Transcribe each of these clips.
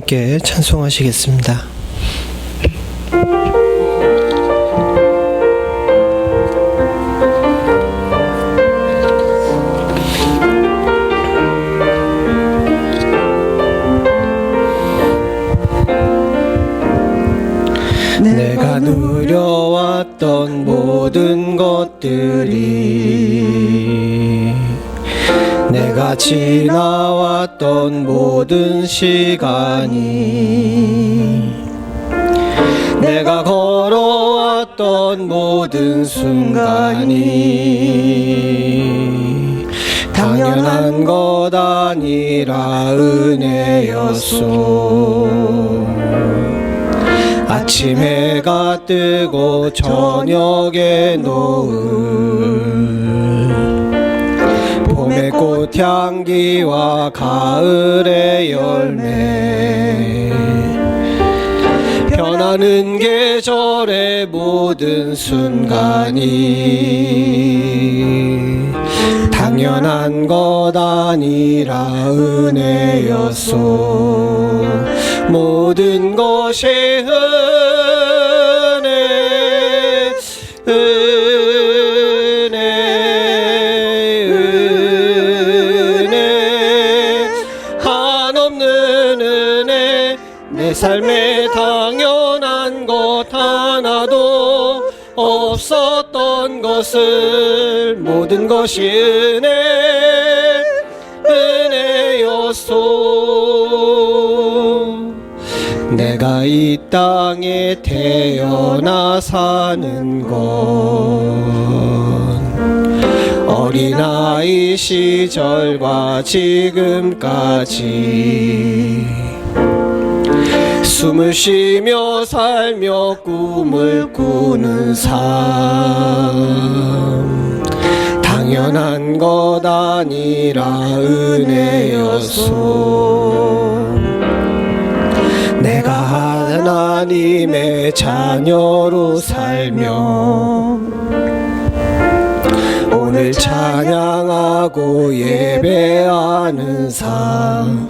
함께 찬송하시겠습니다. 내가 누려왔던 모든 것들이, 내가 지나왔던 모든 시간이, 내가 걸어왔던 모든 순간이 당연한 것 아니라 은혜였소. 아침 해가 뜨고 저녁에 노을, 봄의 꽃향기와 가을의 열매, 변하는 계절의 모든 순간이 당연한 것 아니라 은혜였소. 모든 것이 은혜, 한없는 은혜. 내 삶에 당연한 것 하나도 없었던 것을, 모든 것이 은혜였소. 내가 이 땅에 태어나 사는 건 어린아이 시절과 지금까지 숨을 쉬며 살며 꿈을 꾸는 삶, 당연한 것 아니라 은혜였소. 내가 하나님의 자녀로 살며 오늘 찬양하고 예배하는 삶,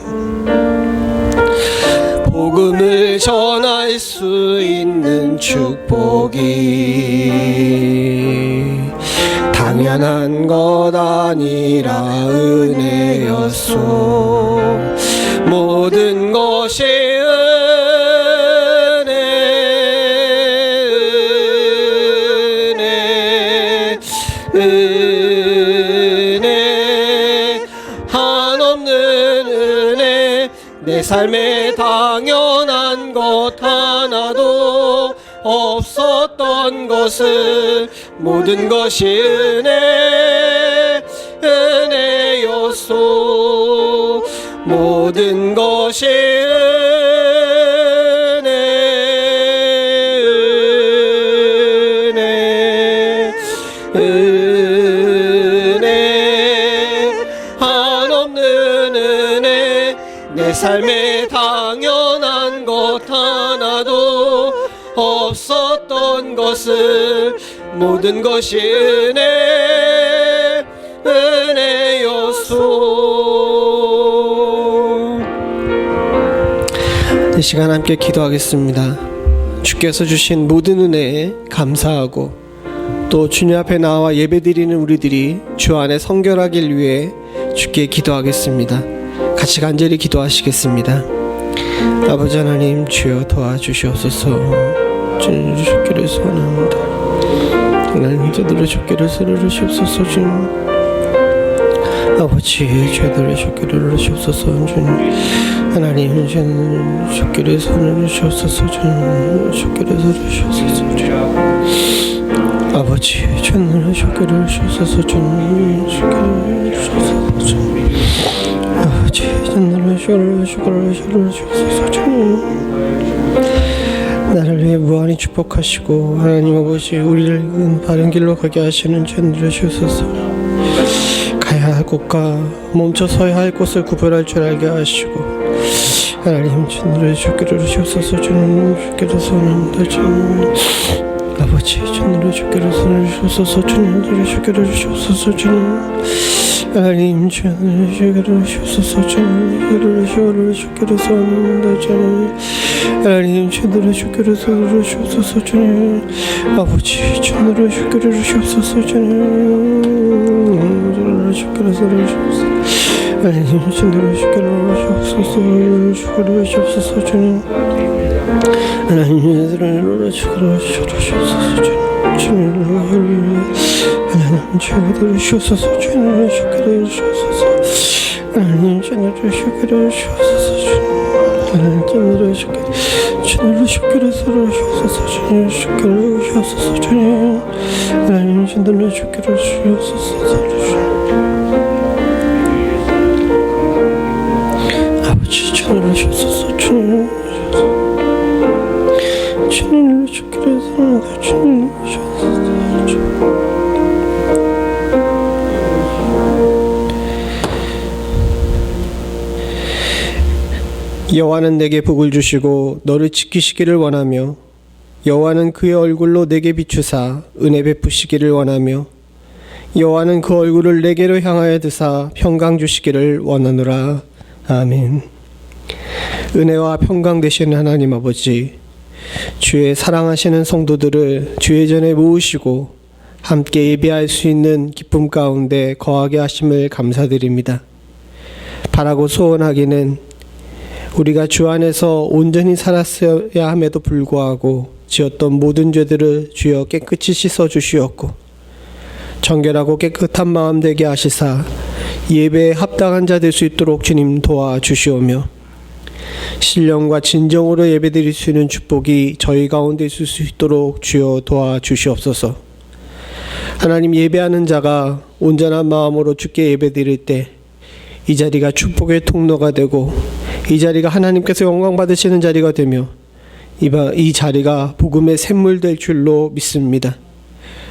복음을 전할 수 있는 축복이 당연한 것 아니라 은혜였소. 모든 것이 은혜, 한없는 은혜. 내 삶에 당연한 것 하나도 없었던 것을, 모든 것이 은혜였소. 모든 것이 은혜, 한없는 은혜. 내 삶에 당연한 것 하나도 없었던 것을, 모든 것이 은혜였소. 이 시간 함께 기도하겠습니다. 주께서 주신 모든 은혜에 감사하고, 또 주님 앞에 나와 예배드리는 우리들이 주 안에 성결하길 위해 주께 기도하겠습니다. 같이 간절히 기도하시겠습니다. 아버지 하나님, 주여 도와주시옵소서. 주님 주시기를 소원합니다. 하나님 저들의 주기를 쓰르시옵소서. 주님 아버지 저들의 주기를 쓰르시옵소서. 주님 하나님 저는 주기를 쓰르시옵소서. 주님 주기를 쓰르시옵소서. 아버지 저는 주기를 쓰르시옵소서. 주님 주기를 쓰르시옵소서. 아버지 저는 주기를 쓰르시옵소서. 주님 나를 위해 무한히 축복하시고, 하나님 아버지 우리를 바른 길로 가게 하시는 주님을 주옵소서. 가야 할 곳과 멈춰 서야 할 곳을 구별할 줄 알게 하시고, 하나님 주님을 주기를 주옵소서. 주님 주기를 소원합니다. 주님 아버지 주님으로 주께로 손을 주셔서 주님으로 주께로 주셔서 주님 하나님 주님으로 주께로 주셔서 주님으로 주께로 손을 주님 하나님 주님으로 주께로 손을 주셔서 주님 아버지 주님으로 주께로 주셔서 주님 주께로 손을 주셔서 하나님 주님으로 주께로 주셔서 주님 하나님 주님으로 주께로 주셔서 주님 하나님 주께로 주셔서 주님 주께로 주셔서 하나님 주님으로 주께로 주셔서 주님 하나님 주님으로 주께로 주셔서 주님 주께로 주셔서 주님 하나님 주님으로 주께로 주셔서 주님 아버지 주님으로 주셔서 주님 주님으로 주께로 주셔서 주님으로 주셔서 주님 여호와는 내게 복을 주시고 너를 지키시기를 원하며 여호와는 그의 얼굴로 내게 비추사 은혜 베푸시기를 원하며 여호와는 그 얼굴을 내게로 향하여 드사 평강 주시기를 원하노라. 아멘. 은혜와 평강 되시는 하나님 아버지, 주의 사랑하시는 성도들을 주의 전에 모으시고 함께 예배할 수 있는 기쁨 가운데 거하게 하심을 감사드립니다. 바라고 소원하기는 우리가 주 안에서 온전히 살았어야 함에도 불구하고 지었던 모든 죄들을 주여 깨끗이 씻어 주시었고 정결하고 깨끗한 마음 되게 하시사 예배에 합당한 자 될 수 있도록 주님 도와주시오며 신령과 진정으로 예배드릴 수 있는 축복이 저희 가운데 있을 수 있도록 주여 도와주시옵소서. 하나님, 예배하는 자가 온전한 마음으로 주께 예배드릴 때 이 자리가 축복의 통로가 되고 이 자리가 하나님께서 영광 받으시는 자리가 되며 이 자리가 복음의 샘물 될 줄로 믿습니다.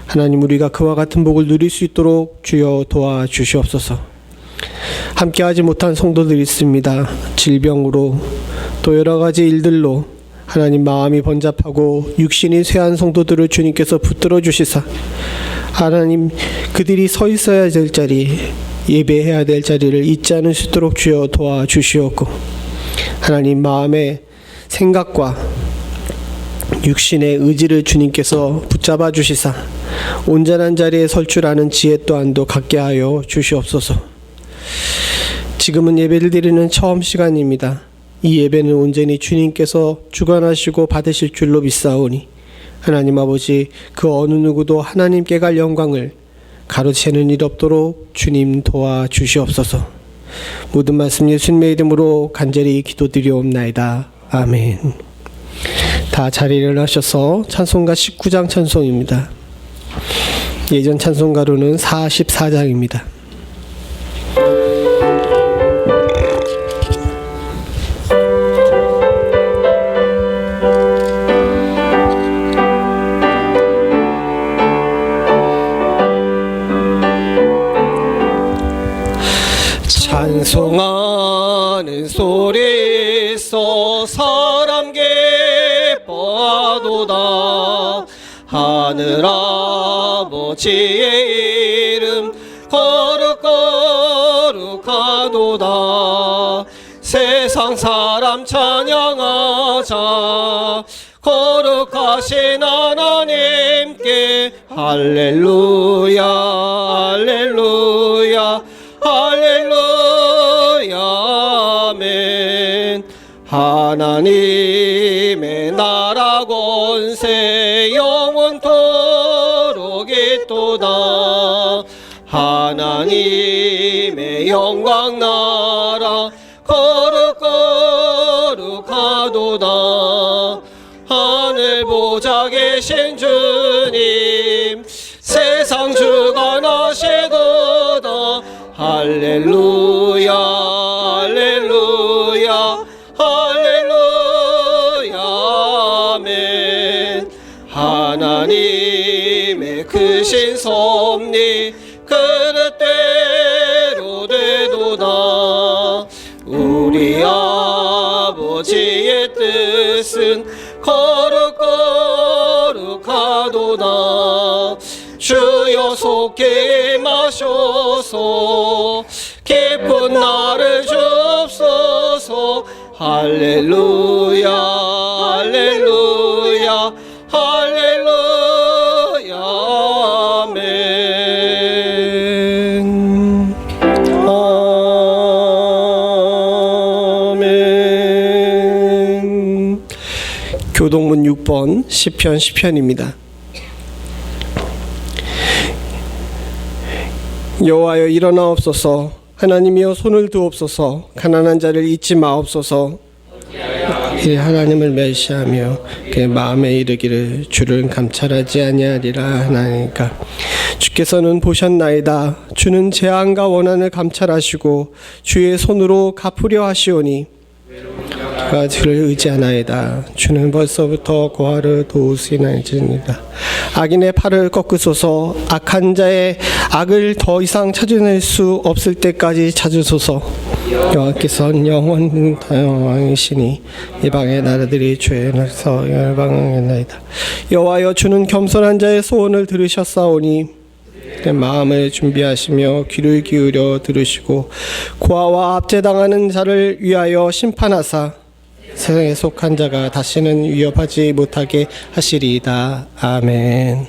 하나님, 우리가 그와 같은 복을 누릴 수 있도록 주여 도와주시옵소서. 함께하지 못한 성도들이 있습니다. 질병으로 또 여러 가지 일들로 하나님 마음이 번잡하고 육신이 쇠한 성도들을 주님께서 붙들어 주시사 하나님 그들이 서 있어야 될 자리, 예배해야 될 자리를 잊지 않을 수 있도록 주여 도와주시옵고 하나님 마음의 생각과 육신의 의지를 주님께서 붙잡아 주시사 온전한 자리에 설 줄 아는 지혜 또한도 갖게 하여 주시옵소서. 지금은 예배를 드리는 처음 시간입니다. 이 예배는 온전히 주님께서 주관하시고 받으실 줄로 믿사오니 하나님 아버지, 그 어느 누구도 하나님께 갈 영광을 가로채는 일 없도록 주님 도와주시옵소서. 모든 말씀 예수님의 이름으로 간절히 기도드리옵나이다. 아멘. 다 자리를 하셔서 찬송가 19장 찬송입니다. 예전 찬송가로는 44장입니다. 찬송하는 소리 소 사람 기뻐하도다. 하늘 아버지의 이름 거룩거룩하도다. 세상 사람 찬양하자. 거룩하신 하나님께 할렐루야 할렐루야 할렐루야 아멘. 하나님의 나라 권세 영원토록 있도다. 하나님의 영광 나라 거룩거룩하도다. 하늘 보좌 계신 주님 세상 주관하시도다. 할렐루야 할렐루야 할렐루야 아멘. 하나님의 크신 섭리 그릇대로 되도다. 우리 아버지의 뜻은 거룩거룩하도다. 행복케 마셔서 기쁜 나를 줍소서. 할렐루야 할렐루야 할렐루야 아멘. 아멘. 교동문 6번 시편입니다. 여호와여 일어나옵소서. 하나님이여 손을 두옵소서. 가난한 자를 잊지 마옵소서. 하나님을 멸시하며 그의 마음에 이르기를 주를 감찰하지 아니하리라 하나니까. 주께서는 보셨나이다. 주는 재앙과 원한을 감찰하시고 주의 손으로 갚으려 하시오니 그가 주를 의지하나이다. 주는 벌써부터 고아를 도우시나이다. 악인의 팔을 꺾으소서. 악한 자의 악을 더 이상 찾아낼 수 없을 때까지 찾으소서. 여호와께서는 영원하시니 이방의 나라들이 주의 나라에서 열방하나이다. 여호와여 주는 겸손한 자의 소원을 들으셨사오니 내 마음을 준비하시며 귀를 기울여 들으시고 고아와 압제당하는 자를 위하여 심판하사 세상에 속한 자가 다시는 위협하지 못하게 하시리이다. 아멘.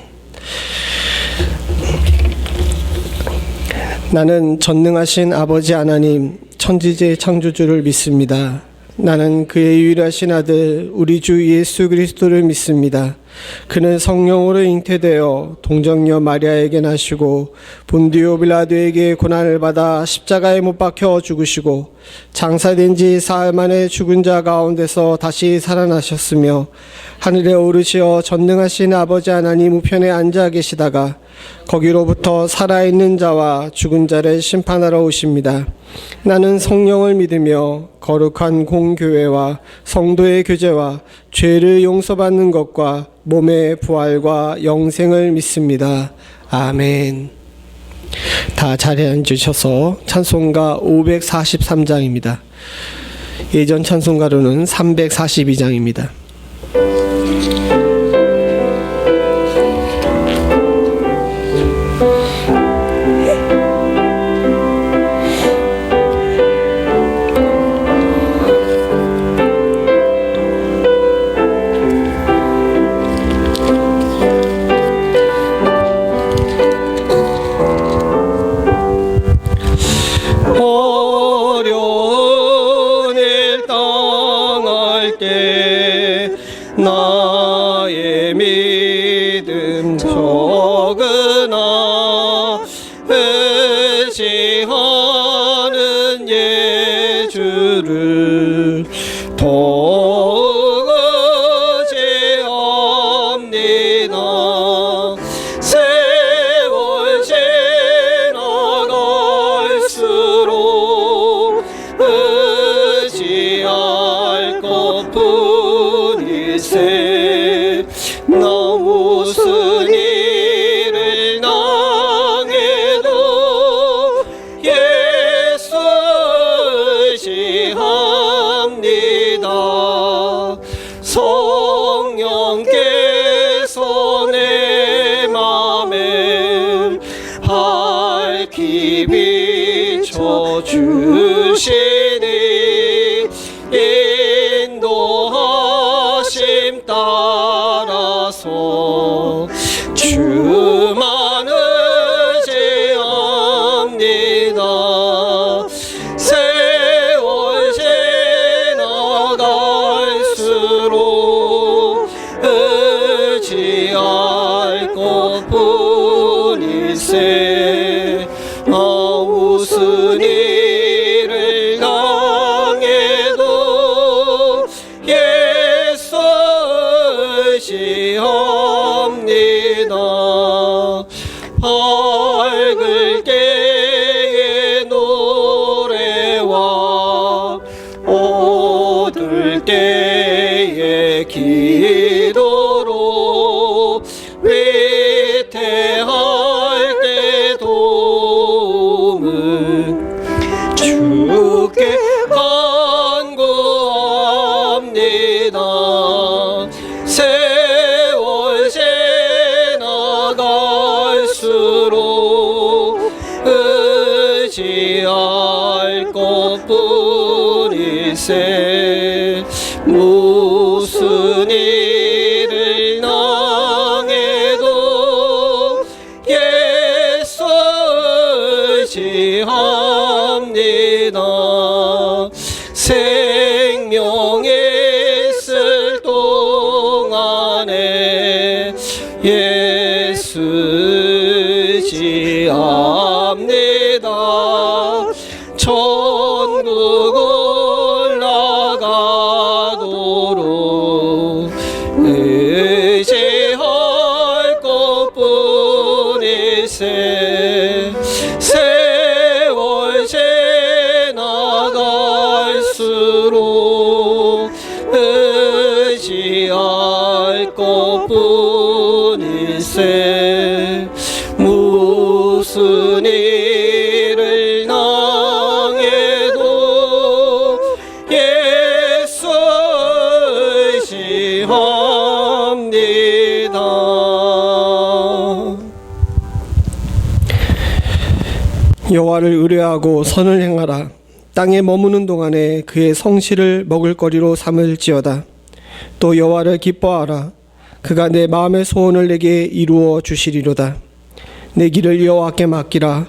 나는 전능하신 아버지 하나님 천지의 창조주를 믿습니다. 나는 그의 유일하신 아들 우리 주 예수 그리스도를 믿습니다. 그는 성령으로 잉태되어 동정녀 마리아에게 나시고 본디오 빌라도에게 고난을 받아 십자가에 못 박혀 죽으시고 장사된 지 사흘 만에 죽은 자 가운데서 다시 살아나셨으며 하늘에 오르시어 전능하신 아버지 하나님 우편에 앉아 계시다가 거기로부터 살아있는 자와 죽은 자를 심판하러 오십니다. 나는 성령을 믿으며 거룩한 공교회와 성도의 교제와 죄를 용서받는 것과 몸의 부활과 영생을 믿습니다. 아멘. 다 자리에 앉으셔서 찬송가 543장입니다. 예전 찬송가로는 342장입니다. 어려운 일 당할 때 나의 믿음 적으나 의지하는 예주를 더욱 의지합니다. 세월 지나갈수록 의지할 것뿐일세. 나 무슨 일을 당해도 예수 의지합니다. 성령께서 내 맘에 밝히 비춰주시니 인도하심 따라서 주만 의지합니다. 세월 지나갈수록 의지할 것뿐일세. 무슨 일을 당해도 예수 의지합니다. 밝을 때의 노래와 어두울 때의 기도로 위태할 때 도움을 주께 간구합니다. 세월 지나갈수록 의지할 것뿐일세. 무슨 일을 당해도 예수 의지합니다. 생명에 있을 동안에 예수 의지합니다. 천국 올라가도록 의지할 것뿐일세. 세월 지나갈수록 의지할 것뿐일세. 무슨 일을 당해도 예수 의지합니다. 여호와를 의뢰하고 선을 행하라. 땅에 머무는 동안에 그의 성실을 먹을거리로 삼을지어다. 또 여호와를 기뻐하라. 그가 내 마음의 소원을 내게 이루어 주시리로다. 내 길을 여호와께 맡기라.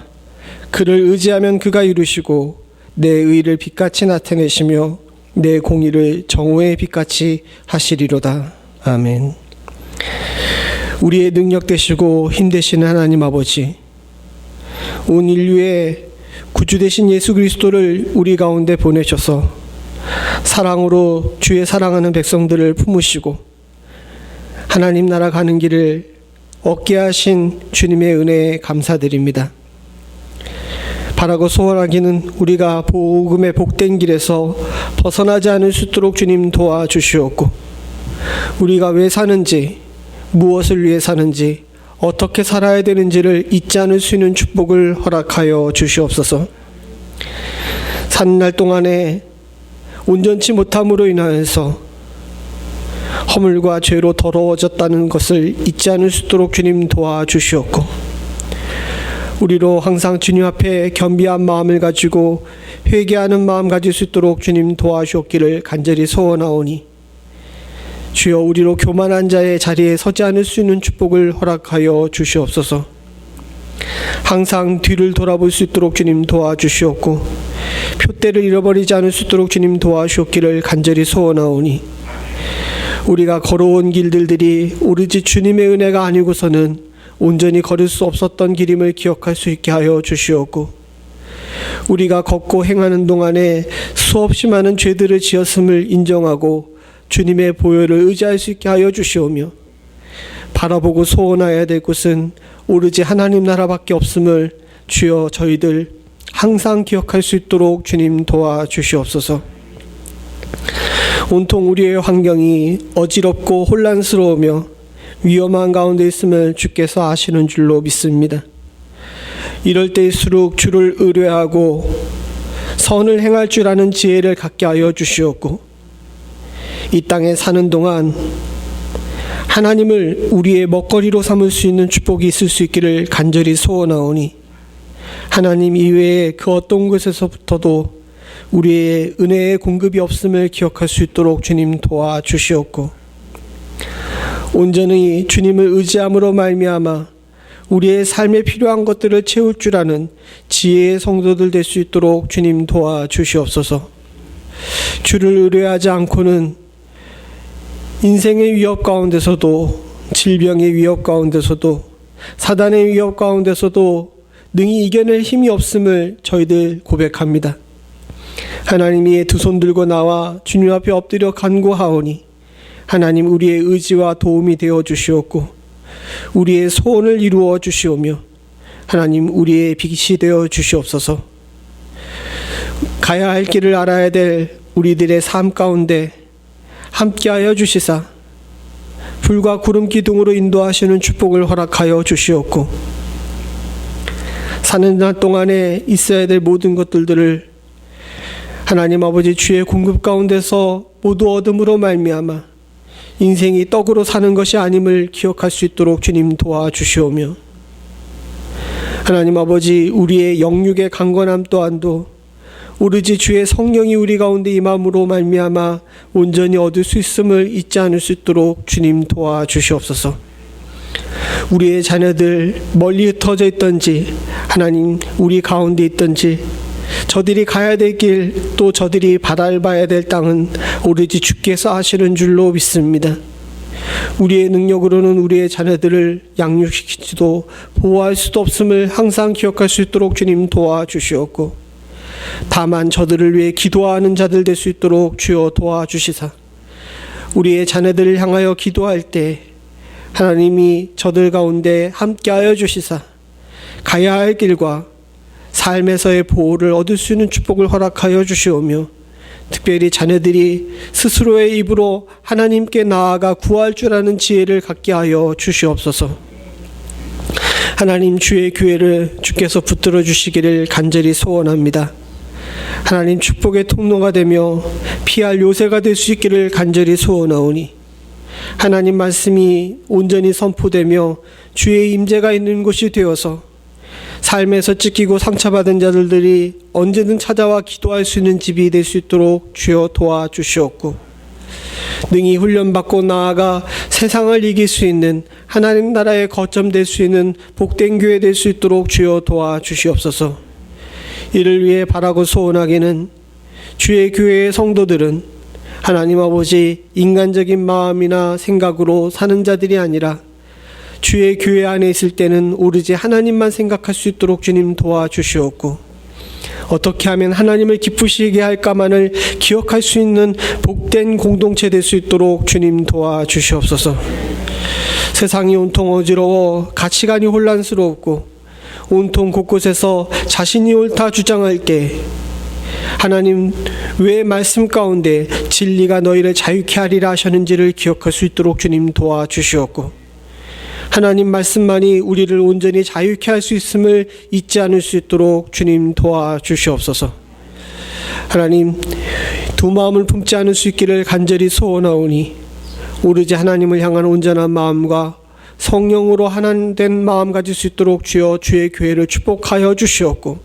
그를 의지하면 그가 이루시고 내 의를 빛같이 나타내시며 내 공의를 정오의 빛같이 하시리로다. 아멘. 우리의 능력 되시고 힘 되시는 하나님 아버지, 온 인류의 구주 되신 예수 그리스도를 우리 가운데 보내셔서 사랑으로 주의 사랑하는 백성들을 품으시고 하나님 나라 가는 길을 얻게 하신 주님의 은혜에 감사드립니다. 바라고 소원하기는 우리가 복음의 복된 길에서 벗어나지 않을 수 있도록 주님 도와주시옵고, 우리가 왜 사는지, 무엇을 위해 사는지, 어떻게 살아야 되는지를 잊지 않을 수 있는 축복을 허락하여 주시옵소서. 사는 날 동안에 온전치 못함으로 인하여서 허물과 죄로 더러워졌다는 것을 잊지 않을 수 있도록 주님 도와주시옵고, 우리로 항상 주님 앞에 겸비한 마음을 가지고 회개하는 마음 가질 수 있도록 주님 도와주옵기를 간절히 소원하오니, 주여 우리로 교만한 자의 자리에 서지 않을 수 있는 축복을 허락하여 주시옵소서. 항상 뒤를 돌아볼 수 있도록 주님 도와주시옵고, 표대를 잃어버리지 않을 수 있도록 주님 도와주옵기를 간절히 소원하오니, 우리가 걸어온 길들이 오로지 주님의 은혜가 아니고서는 온전히 걸을 수 없었던 길임을 기억할 수 있게 하여 주시옵고, 우리가 걷고 행하는 동안에 수없이 많은 죄들을 지었음을 인정하고 주님의 보혈을 의지할 수 있게 하여 주시오며, 바라보고 소원하여야 될 곳은 오로지 하나님 나라밖에 없음을 주여 저희들 항상 기억할 수 있도록 주님 도와주시옵소서. 온통 우리의 환경이 어지럽고 혼란스러우며 위험한 가운데 있음을 주께서 아시는 줄로 믿습니다. 이럴 때일수록 주를 의뢰하고 선을 행할 줄 아는 지혜를 갖게 하여 주시옵고, 이 땅에 사는 동안 하나님을 우리의 먹거리로 삼을 수 있는 축복이 있을 수 있기를 간절히 소원하오니, 하나님 이외에 그 어떤 곳에서부터도 우리의 은혜의 공급이 없음을 기억할 수 있도록 주님 도와주시옵고, 온전히 주님을 의지함으로 말미암아 우리의 삶에 필요한 것들을 채울 줄 아는 지혜의 성도들 될 수 있도록 주님 도와주시옵소서. 주를 의뢰하지 않고는 인생의 위협 가운데서도, 질병의 위협 가운데서도, 사단의 위협 가운데서도 능히 이겨낼 힘이 없음을 저희들 고백합니다. 하나님이 두 손 들고 나와 주님 앞에 엎드려 간구하오니, 하나님 우리의 의지와 도움이 되어 주시옵고, 우리의 소원을 이루어 주시오며, 하나님 우리의 빛이 되어 주시옵소서. 가야 할 길을 알아야 될 우리들의 삶 가운데 함께하여 주시사 불과 구름 기둥으로 인도하시는 축복을 허락하여 주시옵고, 사는 날 동안에 있어야 될 모든 것들을 하나님 아버지 주의 공급 가운데서 모두 얻음으로 말미암아 인생이 떡으로 사는 것이 아님을 기억할 수 있도록 주님 도와주시오며, 하나님 아버지, 우리의 영육의 강건함 또한도 오로지 주의 성령이 우리 가운데 임함으로 말미암아 온전히 얻을 수 있음을 잊지 않을 수 있도록 주님 도와주시옵소서. 우리의 자녀들 멀리 흩어져 있던지 하나님 우리 가운데 있던지 저들이 가야 될 길 또 저들이 바라봐야 될 땅은 오로지 주께서 하시는 줄로 믿습니다. 우리의 능력으로는 우리의 자녀들을 양육시키지도 보호할 수도 없음을 항상 기억할 수 있도록 주님 도와주시옵고, 다만 저들을 위해 기도하는 자들 될 수 있도록 주여 도와주시사 우리의 자녀들을 향하여 기도할 때 하나님이 저들 가운데 함께하여 주시사 가야 할 길과 삶에서의 보호를 얻을 수 있는 축복을 허락하여 주시오며, 특별히 자녀들이 스스로의 입으로 하나님께 나아가 구할 줄 아는 지혜를 갖게 하여 주시옵소서. 하나님, 주의 교회를 주께서 붙들어 주시기를 간절히 소원합니다. 하나님, 축복의 통로가 되며 피할 요새가 될 수 있기를 간절히 소원하오니, 하나님 말씀이 온전히 선포되며 주의 임재가 있는 곳이 되어서 삶에서 찢기고 상처받은 자들이 언제든 찾아와 기도할 수 있는 집이 될 수 있도록 주여 도와주시옵고, 능히 훈련받고 나아가 세상을 이길 수 있는 하나님 나라의 거점 될 수 있는 복된 교회 될 수 있도록 주여 도와주시옵소서. 이를 위해 바라고 소원하기는 주의 교회의 성도들은 하나님 아버지 인간적인 마음이나 생각으로 사는 자들이 아니라 주의 교회 안에 있을 때는 오로지 하나님만 생각할 수 있도록 주님 도와주시옵고, 어떻게 하면 하나님을 기쁘시게 할까만을 기억할 수 있는 복된 공동체 될 수 있도록 주님 도와주시옵소서. 세상이 온통 어지러워 가치관이 혼란스럽고 온통 곳곳에서 자신이 옳다 주장할 때 하나님 왜 말씀 가운데 진리가 너희를 자유케 하리라 하셨는지를 기억할 수 있도록 주님 도와주시옵고, 하나님 말씀만이 우리를 온전히 자유케 할 수 있음을 잊지 않을 수 있도록 주님 도와주시옵소서. 하나님, 두 마음을 품지 않을 수 있기를 간절히 소원하오니 오로지 하나님을 향한 온전한 마음과 성령으로 하나된 마음 가질 수 있도록 주여 주의 교회를 축복하여 주시옵고,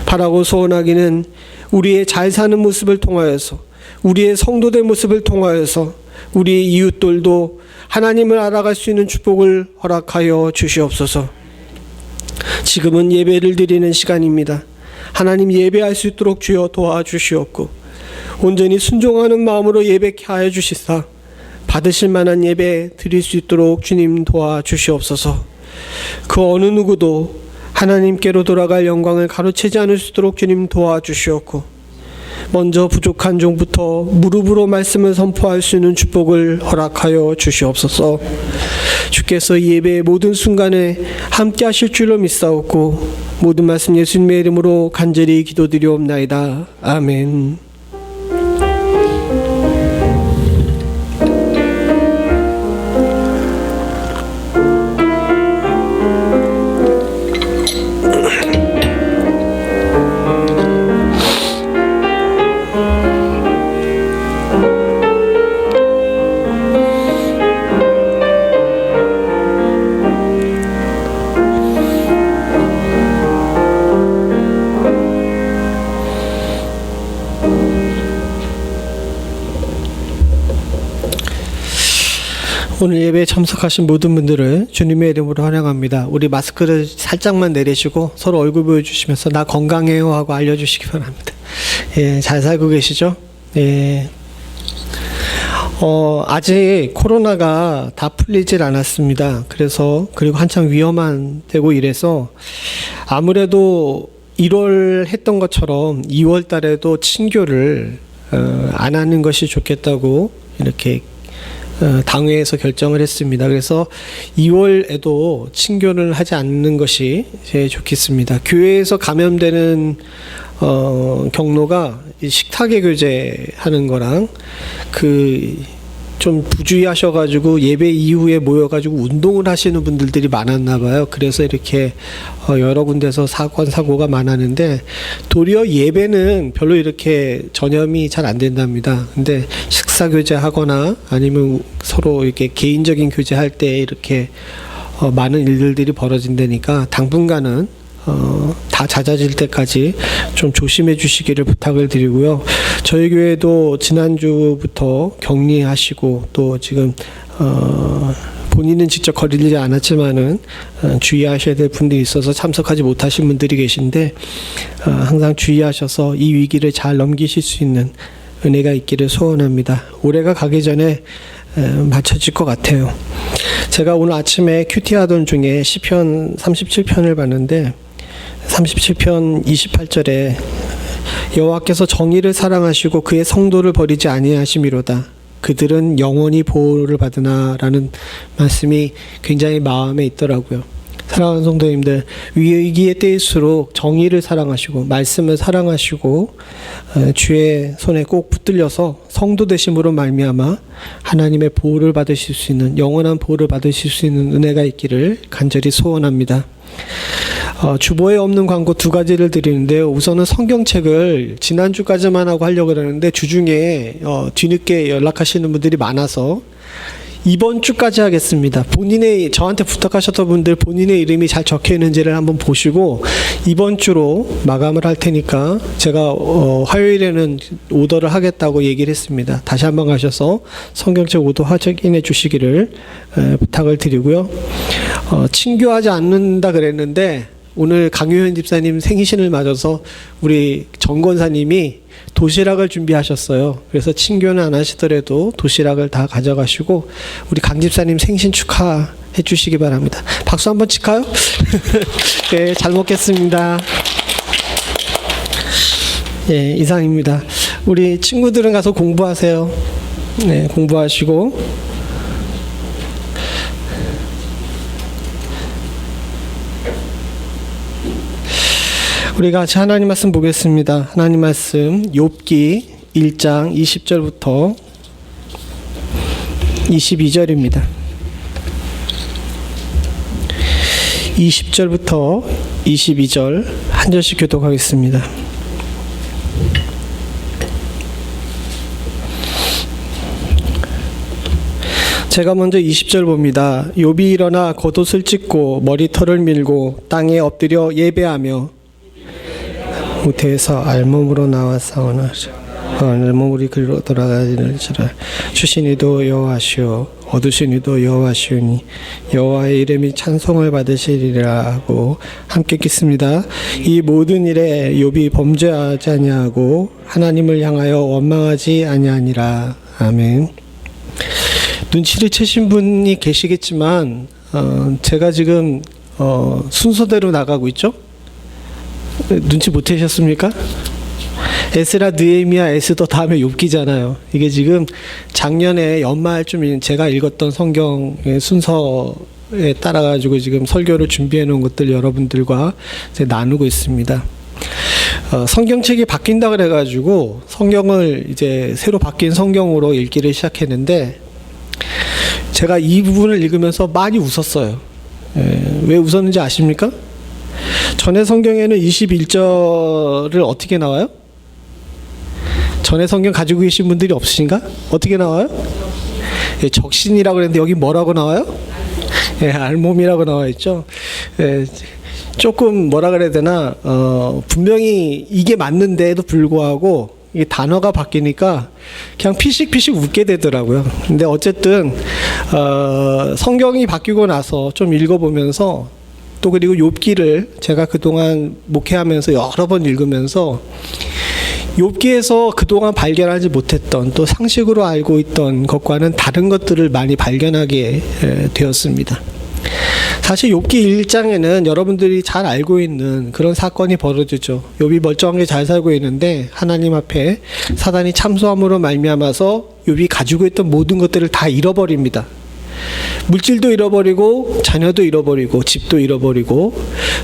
바라고 소원하기는 우리의 잘 사는 모습을 통하여서, 우리의 성도된 모습을 통하여서 우리의 이웃들도 하나님을 알아갈 수 있는 축복을 허락하여 주시옵소서. 지금은 예배를 드리는 시간입니다. 하나님 예배할 수 있도록 주여 도와주시옵고, 온전히 순종하는 마음으로 예배케 하여 주시사 받으실 만한 예배 드릴 수 있도록 주님 도와주시옵소서. 그 어느 누구도 하나님께로 돌아갈 영광을 가로채지 않을 수 있도록 주님 도와주시옵고, 먼저 부족한 종부터 무릎으로 말씀을 선포할 수 있는 축복을 허락하여 주시옵소서. 주께서 이 예배의 모든 순간에 함께 하실 줄로 믿사옵고, 모든 말씀 예수님의 이름으로 간절히 기도드리옵나이다. 아멘. 오늘 예배에 참석하신 모든 분들을 주님의 이름으로 환영합니다. 우리 마스크를 살짝만 내리시고 서로 얼굴 보여주시면서 나 건강해요 하고 알려주시기 바랍니다. 예, 잘 살고 계시죠? 예. 아직 코로나가 다 풀리질 않았습니다. 그리고 한창 위험한 되고 이래서 아무래도 1월 했던 것처럼 2월 달에도 친교를 안 하는 것이 좋겠다고 이렇게 당회에서 결정을 했습니다. 그래서 2월에도 친교를 하지 않는 것이 제일 좋겠습니다. 교회에서 감염되는 경로가 식탁에 교제하는 거랑 좀 부주의하셔가지고 예배 이후에 모여가지고 운동을 하시는 분들이 많았나 봐요. 그래서 이렇게 여러 군데서 사고가 많았는데, 도리어 예배는 별로 이렇게 전염이 잘 안 된답니다. 근데 식사 교제하거나 아니면 서로 이렇게 개인적인 교제할 때 이렇게 많은 일들이 벌어진다니까 당분간은 다 잦아질 때까지 좀 조심해 주시기를 부탁을 드리고요. 저희 교회도 지난주부터 격리하시고 또 지금 본인은 직접 거리지 않았지만은 주의하셔야 될 분들이 있어서 참석하지 못하신 분들이 계신데 항상 주의하셔서 이 위기를 잘 넘기실 수 있는 은혜가 있기를 소원합니다. 올해가 가기 전에 맞춰질 것 같아요. 제가 오늘 아침에 큐티 하던 중에 시편 37편을 봤는데 37편 28절에 여호와께서 정의를 사랑하시고 그의 성도를 버리지 아니하심이로다. 그들은 영원히 보호를 받으나라는 말씀이 굉장히 마음에 있더라고요. 사랑하는 성도님들, 위기의 때일수록 정의를 사랑하시고 말씀을 사랑하시고 주의 손에 꼭 붙들려서 성도 되심으로 말미암아 하나님의 보호를 받으실 수 있는 영원한 보호를 받으실 수 있는 은혜가 있기를 간절히 소원합니다. 주보에 없는 광고 두 가지를 드리는데요. 우선은 성경책을 지난주까지만 하고 하려고 그러는데 주중에 뒤늦게 연락하시는 분들이 많아서 이번 주까지 하겠습니다. 저한테 부탁하셨던 분들 본인의 이름이 잘 적혀 있는지를 한번 보시고 이번 주로 마감을 할 테니까 제가 화요일에는 오더를 하겠다고 얘기를 했습니다. 다시 한번 가셔서 성경책 오더 확인해 주시기를 부탁을 드리고요. 친교하지 않는다 그랬는데 오늘 강효현 집사님 생신을 맞아서 우리 정 권사님이 도시락을 준비하셨어요. 그래서 친교는 안 하시더라도 도시락을 다 가져가시고 우리 강 집사님 생신 축하해 주시기 바랍니다. 박수 한번 칠까요? 네, 잘 먹겠습니다. 예, 이상입니다. 우리 친구들은 가서 공부하세요. 네, 공부하시고. 우리가 같이 하나님 말씀 보겠습니다. 하나님 말씀 욥기 1장 20절부터 22절입니다. 20절부터 22절 한 절씩 교독하겠습니다. 제가 먼저 20절 봅니다. 욥이 일어나 겉옷을 찢고 머리털을 밀고 땅에 엎드려 예배하며 모태에서 알몸으로 나와 싸우나 알몸으로 그리로 돌아가지라. 주신 이도 여호와시오 얻으신 이도 여호와시오니 여호와의 이름이 찬송을 받으시리라 하고 함께 읽겠습니다. 이 모든 일에 욥이 범죄하지 아니하고 하나님을 향하여 원망하지 아니하니라. 아멘. 눈치를 채신 분이 계시겠지만 제가 지금 순서대로 나가고 있죠? 눈치 못 채셨습니까? 에스라, 느헤미야, 에스더 다음에 욥기잖아요. 이게 지금 작년에 연말쯤 제가 읽었던 성경의 순서에 따라 가지고 지금 설교를 준비해 놓은 것들 여러분들과 이제 나누고 있습니다. 성경책이 바뀐다 그래 가지고 성경을 이제 새로 바뀐 성경으로 읽기를 시작했는데 제가 이 부분을 읽으면서 많이 웃었어요. 왜 웃었는지 아십니까? 전에 성경에는 21절을 어떻게 나와요? 전에 성경 가지고 계신 분들이 없으신가? 어떻게 나와요? 적신이라고 그랬는데 여기 뭐라고 나와요? 알몸이라고 나와 있죠. 조금 뭐라 그래야 되나 분명히 이게 맞는데도 불구하고 이 단어가 바뀌니까 그냥 피식피식 웃게 되더라고요. 근데 어쨌든 성경이 바뀌고 나서 좀 읽어보면서 또 그리고 욥기를 제가 그동안 목회하면서 여러 번 읽으면서 욥기에서 그동안 발견하지 못했던 또 상식으로 알고 있던 것과는 다른 것들을 많이 발견하게 되었습니다. 사실 욥기 1장에는 여러분들이 잘 알고 있는 그런 사건이 벌어지죠. 욥이 멀쩡하게 잘 살고 있는데 하나님 앞에 사단이 참소함으로 말미암아서 욥이 가지고 있던 모든 것들을 다 잃어버립니다. 물질도 잃어버리고 자녀도 잃어버리고 집도 잃어버리고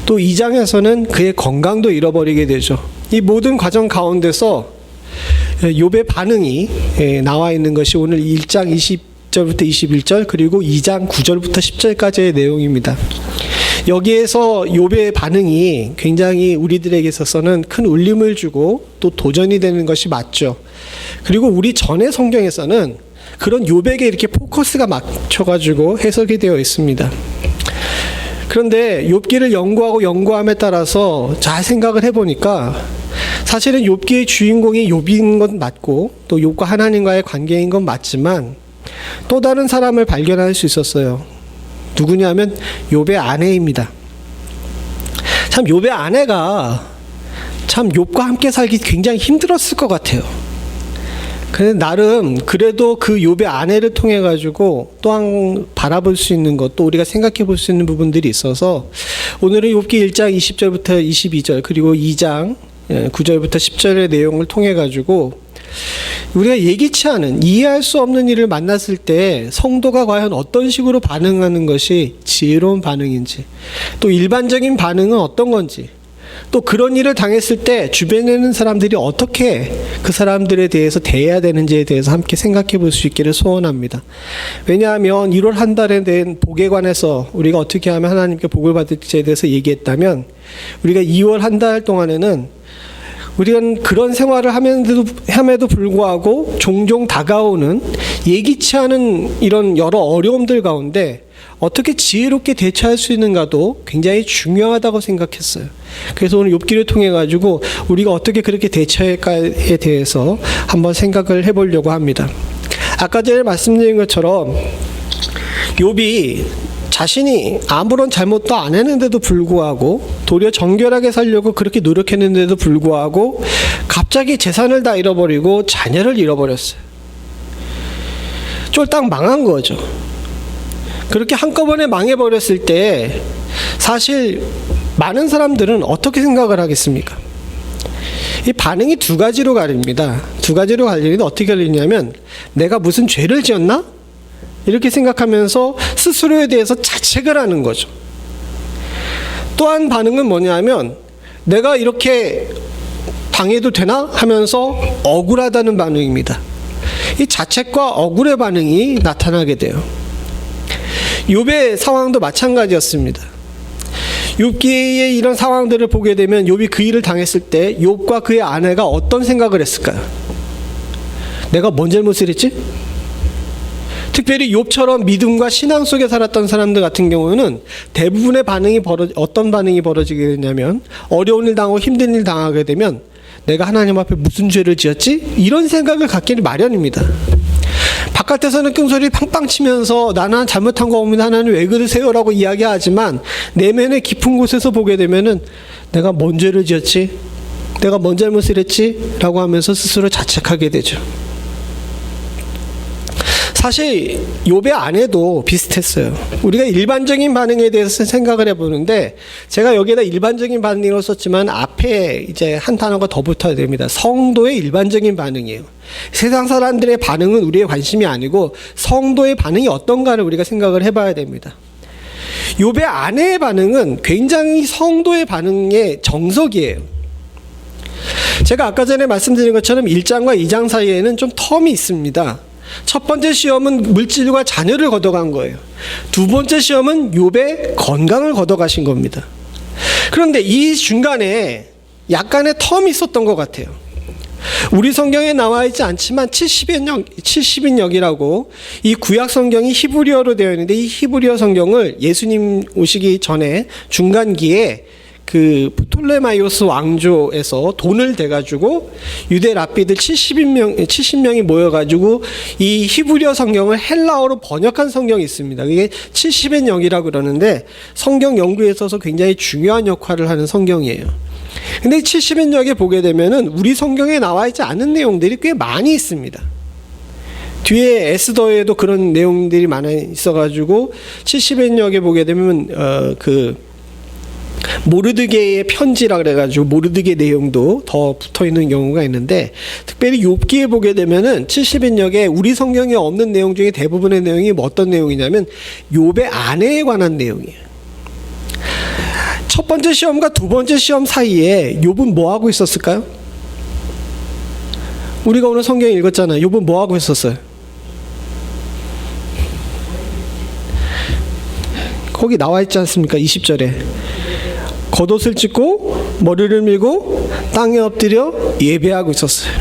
또 2장에서는 그의 건강도 잃어버리게 되죠. 이 모든 과정 가운데서 욥의 반응이 나와 있는 것이 오늘 1장 20절부터 21절 그리고 2장 9절부터 10절까지의 내용입니다. 여기에서 욥의 반응이 굉장히 우리들에게 있어서는 큰 울림을 주고 또 도전이 되는 것이 맞죠. 그리고 우리 전의 성경에서는 그런 욥에게 이렇게 포커스가 맞춰가지고 해석이 되어 있습니다. 그런데 욥기를 연구함에 따라서 잘 생각을 해보니까 사실은 욥기의 주인공이 욥인 건 맞고 또 욥과 하나님과의 관계인 건 맞지만 또 다른 사람을 발견할 수 있었어요. 누구냐면 욥의 아내입니다. 참 욥의 아내가 참 욥과 함께 살기 굉장히 힘들었을 것 같아요. 근데 나름 그래도 그 욥의 아내를 통해 가지고 또한 바라볼 수 있는 것, 또 우리가 생각해 볼 수 있는 부분들이 있어서 오늘은 욥기 1장 20절부터 22절 그리고 2장 9절부터 10절의 내용을 통해 가지고 우리가 예기치 않은, 이해할 수 없는 일을 만났을 때 성도가 과연 어떤 식으로 반응하는 것이 지혜로운 반응인지, 또 일반적인 반응은 어떤 건지, 또 그런 일을 당했을 때 주변에 있는 사람들이 어떻게 그 사람들에 대해서 대해야 되는지에 대해서 함께 생각해 볼 수 있기를 소원합니다. 왜냐하면 1월 한 달에 대한 복에 관해서 우리가 어떻게 하면 하나님께 복을 받을지에 대해서 얘기했다면, 우리가 2월 한 달 동안에는 우리는 그런 생활을 함에도 불구하고 종종 다가오는 예기치 않은 이런 여러 어려움들 가운데 어떻게 지혜롭게 대처할 수 있는가도 굉장히 중요하다고 생각했어요. 그래서 오늘 욥기를 통해 가지고 우리가 어떻게 그렇게 대처할까에 대해서 한번 생각을 해보려고 합니다. 아까 전에 말씀드린 것처럼 욥이 자신이 아무런 잘못도 안 했는데도 불구하고 도리어 정결하게 살려고 그렇게 노력했는데도 불구하고 갑자기 재산을 다 잃어버리고 자녀를 잃어버렸어요. 쫄딱 망한 거죠. 그렇게 한꺼번에 망해버렸을 때 사실 많은 사람들은 어떻게 생각을 하겠습니까? 이 반응이 두 가지로 갈립니다. 두 가지로 갈리는데 어떻게 갈리냐면, 내가 무슨 죄를 지었나? 이렇게 생각하면서 스스로에 대해서 자책을 하는 거죠. 또 한 반응은 뭐냐면, 내가 이렇게 당해도 되나? 하면서 억울하다는 반응입니다. 이 자책과 억울의 반응이 나타나게 돼요. 욥의 상황도 마찬가지였습니다. 욥기의 이런 상황들을 보게 되면 욥이 그 일을 당했을 때 욥과 그의 아내가 어떤 생각을 했을까요? 내가 뭔 잘못을 했지? 특별히 욥처럼 믿음과 신앙 속에 살았던 사람들 같은 경우는 대부분의 반응이 어떤 반응이 벌어지게 되냐면, 어려운 일 당하고 힘든 일 당하게 되면 내가 하나님 앞에 무슨 죄를 지었지? 이런 생각을 갖기는 마련입니다. 바깥에서는 끙소리 팡팡 치면서 나는 잘못한 거 없는데 하나님 왜 그러세요? 라고 이야기하지만 내면의 깊은 곳에서 보게 되면은 내가 뭔 죄를 지었지? 내가 뭔 잘못을 했지? 라고 하면서 스스로 자책하게 되죠. 사실 욥의 아내도 비슷했어요. 우리가 일반적인 반응에 대해서 생각을 해보는데, 제가 여기에다 일반적인 반응을 썼지만 앞에 이제 한 단어가 더 붙어야 됩니다. 성도의 일반적인 반응이에요. 세상 사람들의 반응은 우리의 관심이 아니고 성도의 반응이 어떤가를 우리가 생각을 해봐야 됩니다. 욥의 아내의 반응은 굉장히 성도의 반응의 정석이에요. 제가 아까 전에 말씀드린 것처럼 1장과 2장 사이에는 좀 텀이 있습니다. 첫 번째 시험은 물질과 자녀를 걷어간 거예요. 두 번째 시험은 욥의 건강을 걷어가신 겁니다. 그런데 이 중간에 약간의 텀이 있었던 것 같아요. 우리 성경에 나와 있지 않지만 70인역이라고 이 구약 성경이 히브리어로 되어 있는데, 이 히브리어 성경을 예수님 오시기 전에 중간기에 그 프톨레마이오스 왕조에서 돈을 대가지고 유대 랍비들 70명이 모여가지고 이 히브리어 성경을 헬라어로 번역한 성경이 있습니다. 이게 70인역이라고 그러는데 성경 연구에 있어서 굉장히 중요한 역할을 하는 성경이에요. 근데 70인역에 보게 되면은 우리 성경에 나와 있지 않은 내용들이 꽤 많이 있습니다. 뒤에 에스더에도 그런 내용들이 많아 있어가지고 70인역에 보게 되면 모르드게의 편지라 그래가지고 모르드게 내용도 더 붙어있는 경우가 있는데, 특별히 욥기에 보게 되면은 70인역에 우리 성경에 없는 내용 중에 대부분의 내용이 어떤 내용이냐면 욥의 아내에 관한 내용이에요. 첫 번째 시험과 두 번째 시험 사이에 욥은 뭐 하고 있었을까요? 우리가 오늘 성경 읽었잖아요. 욥은 뭐 하고 있었어요? 거기 나와 있지 않습니까? 20절에 겉옷을 찢고 머리를 밀고 땅에 엎드려 예배하고 있었어요.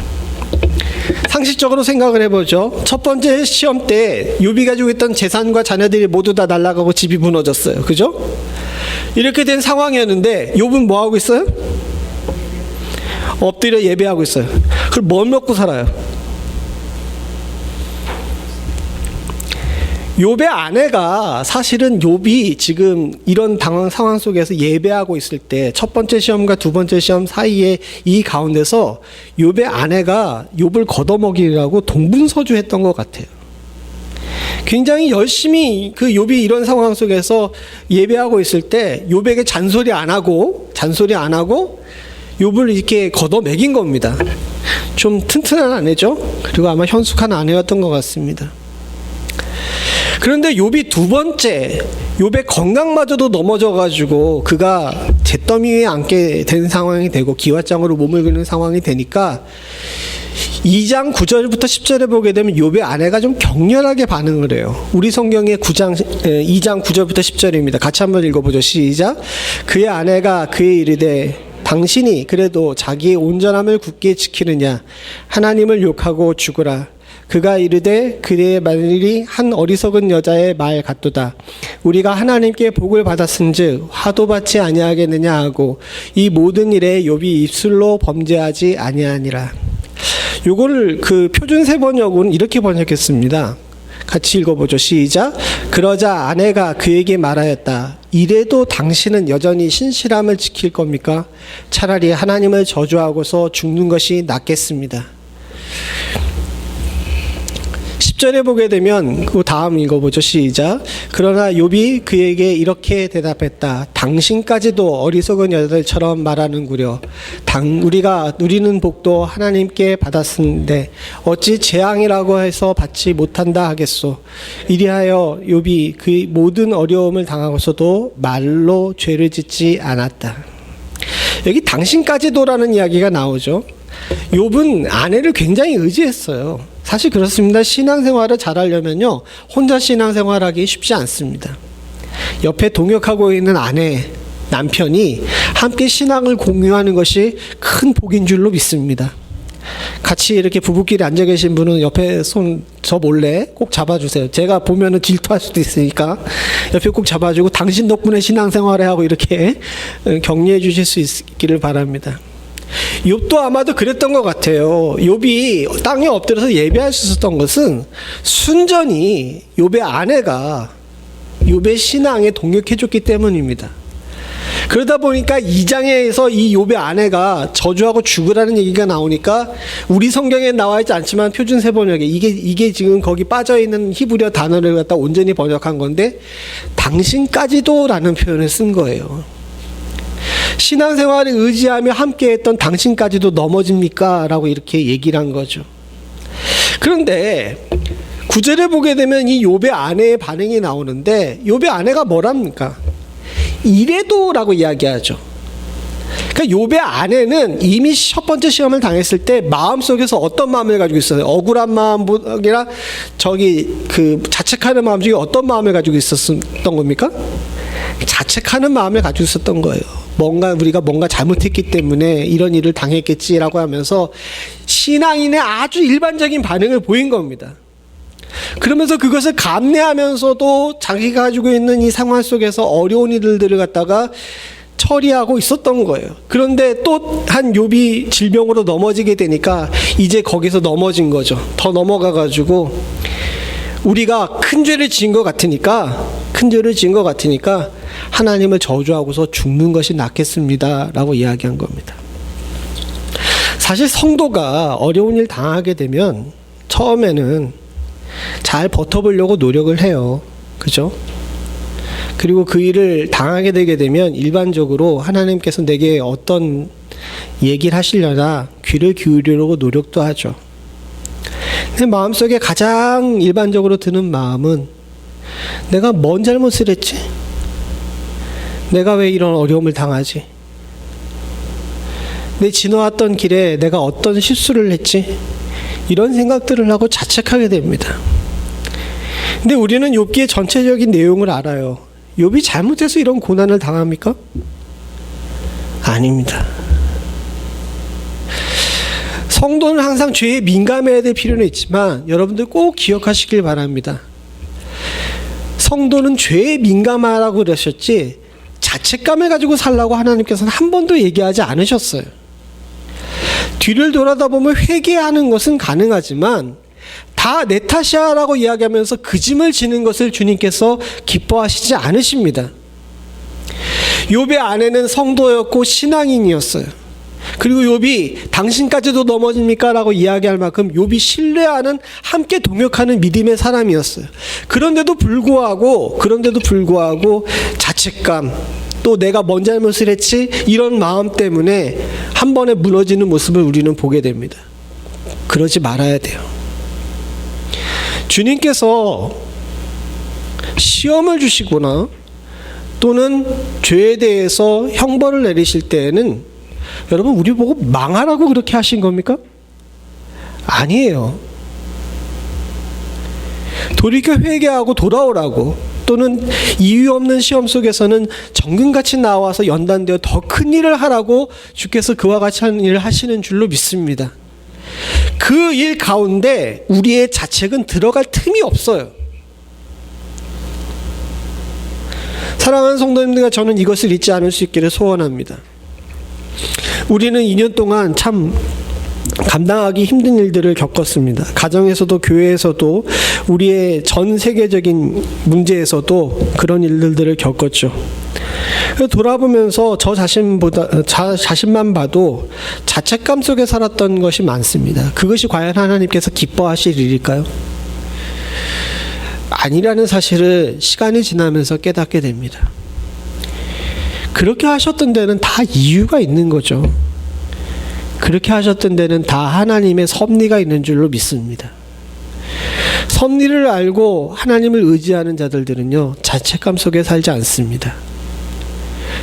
상식적으로 생각을 해보죠. 첫 번째 시험 때 욥이 가지고 있던 재산과 자녀들이 모두 다 날아가고 집이 무너졌어요. 그죠? 이렇게 된 상황이었는데 욥은 뭐 하고 있어요? 엎드려 예배하고 있어요. 그럼 뭘 먹고 살아요? 욥의 아내가 사실은 욥이 지금 이런 당황 상황 속에서 예배하고 있을 때 첫 번째 시험과 두 번째 시험 사이에 이 가운데서 욥의 아내가 욥을 걷어먹이려고 동분서주했던 것 같아요. 굉장히 열심히 그 욥이 이런 상황 속에서 예배하고 있을 때 욥에게 잔소리 안 하고 욥을 이렇게 걷어먹인 겁니다. 좀 튼튼한 아내죠. 그리고 아마 현숙한 아내였던 것 같습니다. 그런데 욥이 두 번째, 욥의 건강마저도 넘어져가지고 그가 잿더미 위에 앉게 된 상황이 되고 기왓장으로 몸을 그는 상황이 되니까 2장 9절부터 10절에 보게 되면 욥의 아내가 좀 격렬하게 반응을 해요. 우리 성경의 2장 9절부터 10절입니다. 같이 한번 읽어보죠. 시작. 그의 아내가 그의 이르되 당신이 그래도 자기의 온전함을 굳게 지키느냐 하나님을 욕하고 죽으라. 그가 이르되 그의 말이 한 어리석은 여자의 말 같도다. 우리가 하나님께 복을 받았은즉 화도 받지 아니하겠느냐 하고 이 모든 일에 욥이 입술로 범죄하지 아니하니라. 요거를 그 표준세 번역은 이렇게 번역했습니다. 같이 읽어보죠. 시작. 그러자 아내가 그에게 말하였다. 이래도 당신은 여전히 신실함을 지킬 겁니까? 차라리 하나님을 저주하고서 죽는 것이 낫겠습니다. 10절에 보게 되면 그 다음 읽어보죠. 시작. 그러나 욥이 그에게 이렇게 대답했다. 당신까지도 어리석은 여자들처럼 말하는구려. 우리가 누리는 복도 하나님께 받았는데 어찌 재앙이라고 해서 받지 못한다 하겠소. 이리하여 욥이 그 모든 어려움을 당하고서도 말로 죄를 짓지 않았다. 여기 당신까지도라는 이야기가 나오죠. 욥은 아내를 굉장히 의지했어요. 사실 그렇습니다. 신앙생활을 잘하려면요 혼자 신앙생활하기 쉽지 않습니다. 옆에 동역하고 있는 아내, 남편이 함께 신앙을 공유하는 것이 큰 복인 줄로 믿습니다. 같이 이렇게 부부끼리 앉아 계신 분은 옆에 손 저 몰래 꼭 잡아주세요. 제가 보면은 질투할 수도 있으니까 옆에 꼭 잡아주고 당신 덕분에 신앙생활을 하고 이렇게 격려해 주실 수 있기를 바랍니다. 욥도 아마도 그랬던 것 같아요. 욥이 땅에 엎드려서 예배할 수 있었던 것은 순전히 욥의 아내가 욥의 신앙에 동역해줬기 때문입니다. 그러다 보니까 2장에서 이 욥의 아내가 저주하고 죽으라는 얘기가 나오니까 우리 성경에 나와 있지 않지만 표준 세번역에 이게 지금 거기 빠져 있는 히브리어 단어를 갖다 온전히 번역한 건데 당신까지도라는 표현을 쓴 거예요. 신앙생활을 의지하며 함께했던 당신까지도 넘어집니까? 라고 이렇게 얘기를 한 거죠. 그런데 9절에 보게 되면 이 욥의 아내의 반응이 나오는데 욥의 아내가 뭐랍니까? 이래도 라고 이야기하죠. 그러니까 욥의 아내는 이미 첫 번째 시험을 당했을 때 마음속에서 어떤 마음을 가지고 있었어요? 억울한 마음보다 그 자책하는 마음 중에 어떤 마음을 가지고 있었던 겁니까? 자책하는 마음을 가지고 있었던 거예요. 우리가 뭔가 잘못했기 때문에 이런 일을 당했겠지라고 하면서 신앙인의 아주 일반적인 반응을 보인 겁니다. 그러면서 그것을 감내하면서도 자기가 가지고 있는 이 상황 속에서 어려운 일들을 갖다가 처리하고 있었던 거예요. 그런데 또 한 욥이 질병으로 넘어지게 되니까 이제 거기서 넘어진 거죠. 더 넘어가가지고 우리가 큰 죄를 지은 것 같으니까 하나님을 저주하고서 죽는 것이 낫겠습니다 라고 이야기한 겁니다. 사실 성도가 어려운 일 당하게 되면 처음에는 잘 버텨보려고 노력을 해요. 그죠? 그리고 그 일을 당하게 되게 되면 일반적으로 하나님께서 내게 어떤 얘기를 하시려나 귀를 기울이려고 노력도 하죠. 내 마음속에 가장 일반적으로 드는 마음은 내가 뭔 잘못을 했지? 내가 왜 이런 어려움을 당하지? 내 지나왔던 길에 내가 어떤 실수를 했지? 이런 생각들을 하고 자책하게 됩니다. 근데 우리는 욥기의 전체적인 내용을 알아요. 욥이 잘못해서 이런 고난을 당합니까? 아닙니다. 성도는 항상 죄에 민감해야 될 필요는 있지만 여러분들 꼭 기억하시길 바랍니다. 성도는 죄에 민감하라고 그러셨지 자책감을 가지고 살라고 하나님께서는 한 번도 얘기하지 않으셨어요. 뒤를 돌아다 보면 회개하는 것은 가능하지만 다 내 탓이야 라고 이야기하면서 그 짐을 지는 것을 주님께서 기뻐하시지 않으십니다. 욥의 아내는 성도였고 신앙인이었어요. 그리고 욥이 당신까지도 넘어집니까? 라고 이야기할 만큼 욥이 신뢰하는 함께 동역하는 믿음의 사람이었어요. 그런데도 불구하고 자책감, 또 내가 뭔 잘못을 했지? 이런 마음 때문에 한 번에 무너지는 모습을 우리는 보게 됩니다. 그러지 말아야 돼요. 주님께서 시험을 주시거나 또는 죄에 대해서 형벌을 내리실 때에는 여러분 우리 보고 망하라고 그렇게 하신 겁니까? 아니에요. 돌이켜 회개하고 돌아오라고, 또는 이유 없는 시험 속에서는 정금같이 나와서 연단되어 더 큰 일을 하라고 주께서 그와 같이 하는 일을 하시는 줄로 믿습니다. 그 일 가운데 우리의 자책은 들어갈 틈이 없어요. 사랑하는 성도님들과 저는 이것을 잊지 않을 수 있기를 소원합니다. 우리는 2년 동안 참 감당하기 힘든 일들을 겪었습니다. 가정에서도 교회에서도 우리의 전 세계적인 문제에서도 그런 일들을 겪었죠. 돌아보면서 저 자신만 봐도 자책감 속에 살았던 것이 많습니다. 그것이 과연 하나님께서 기뻐하실 일일까요? 아니라는 사실을 시간이 지나면서 깨닫게 됩니다. 그렇게 하셨던 데는 다 이유가 있는 거죠. 그렇게 하셨던 데는 다 하나님의 섭리가 있는 줄로 믿습니다. 섭리를 알고 하나님을 의지하는 자들은요, 자책감 속에 살지 않습니다.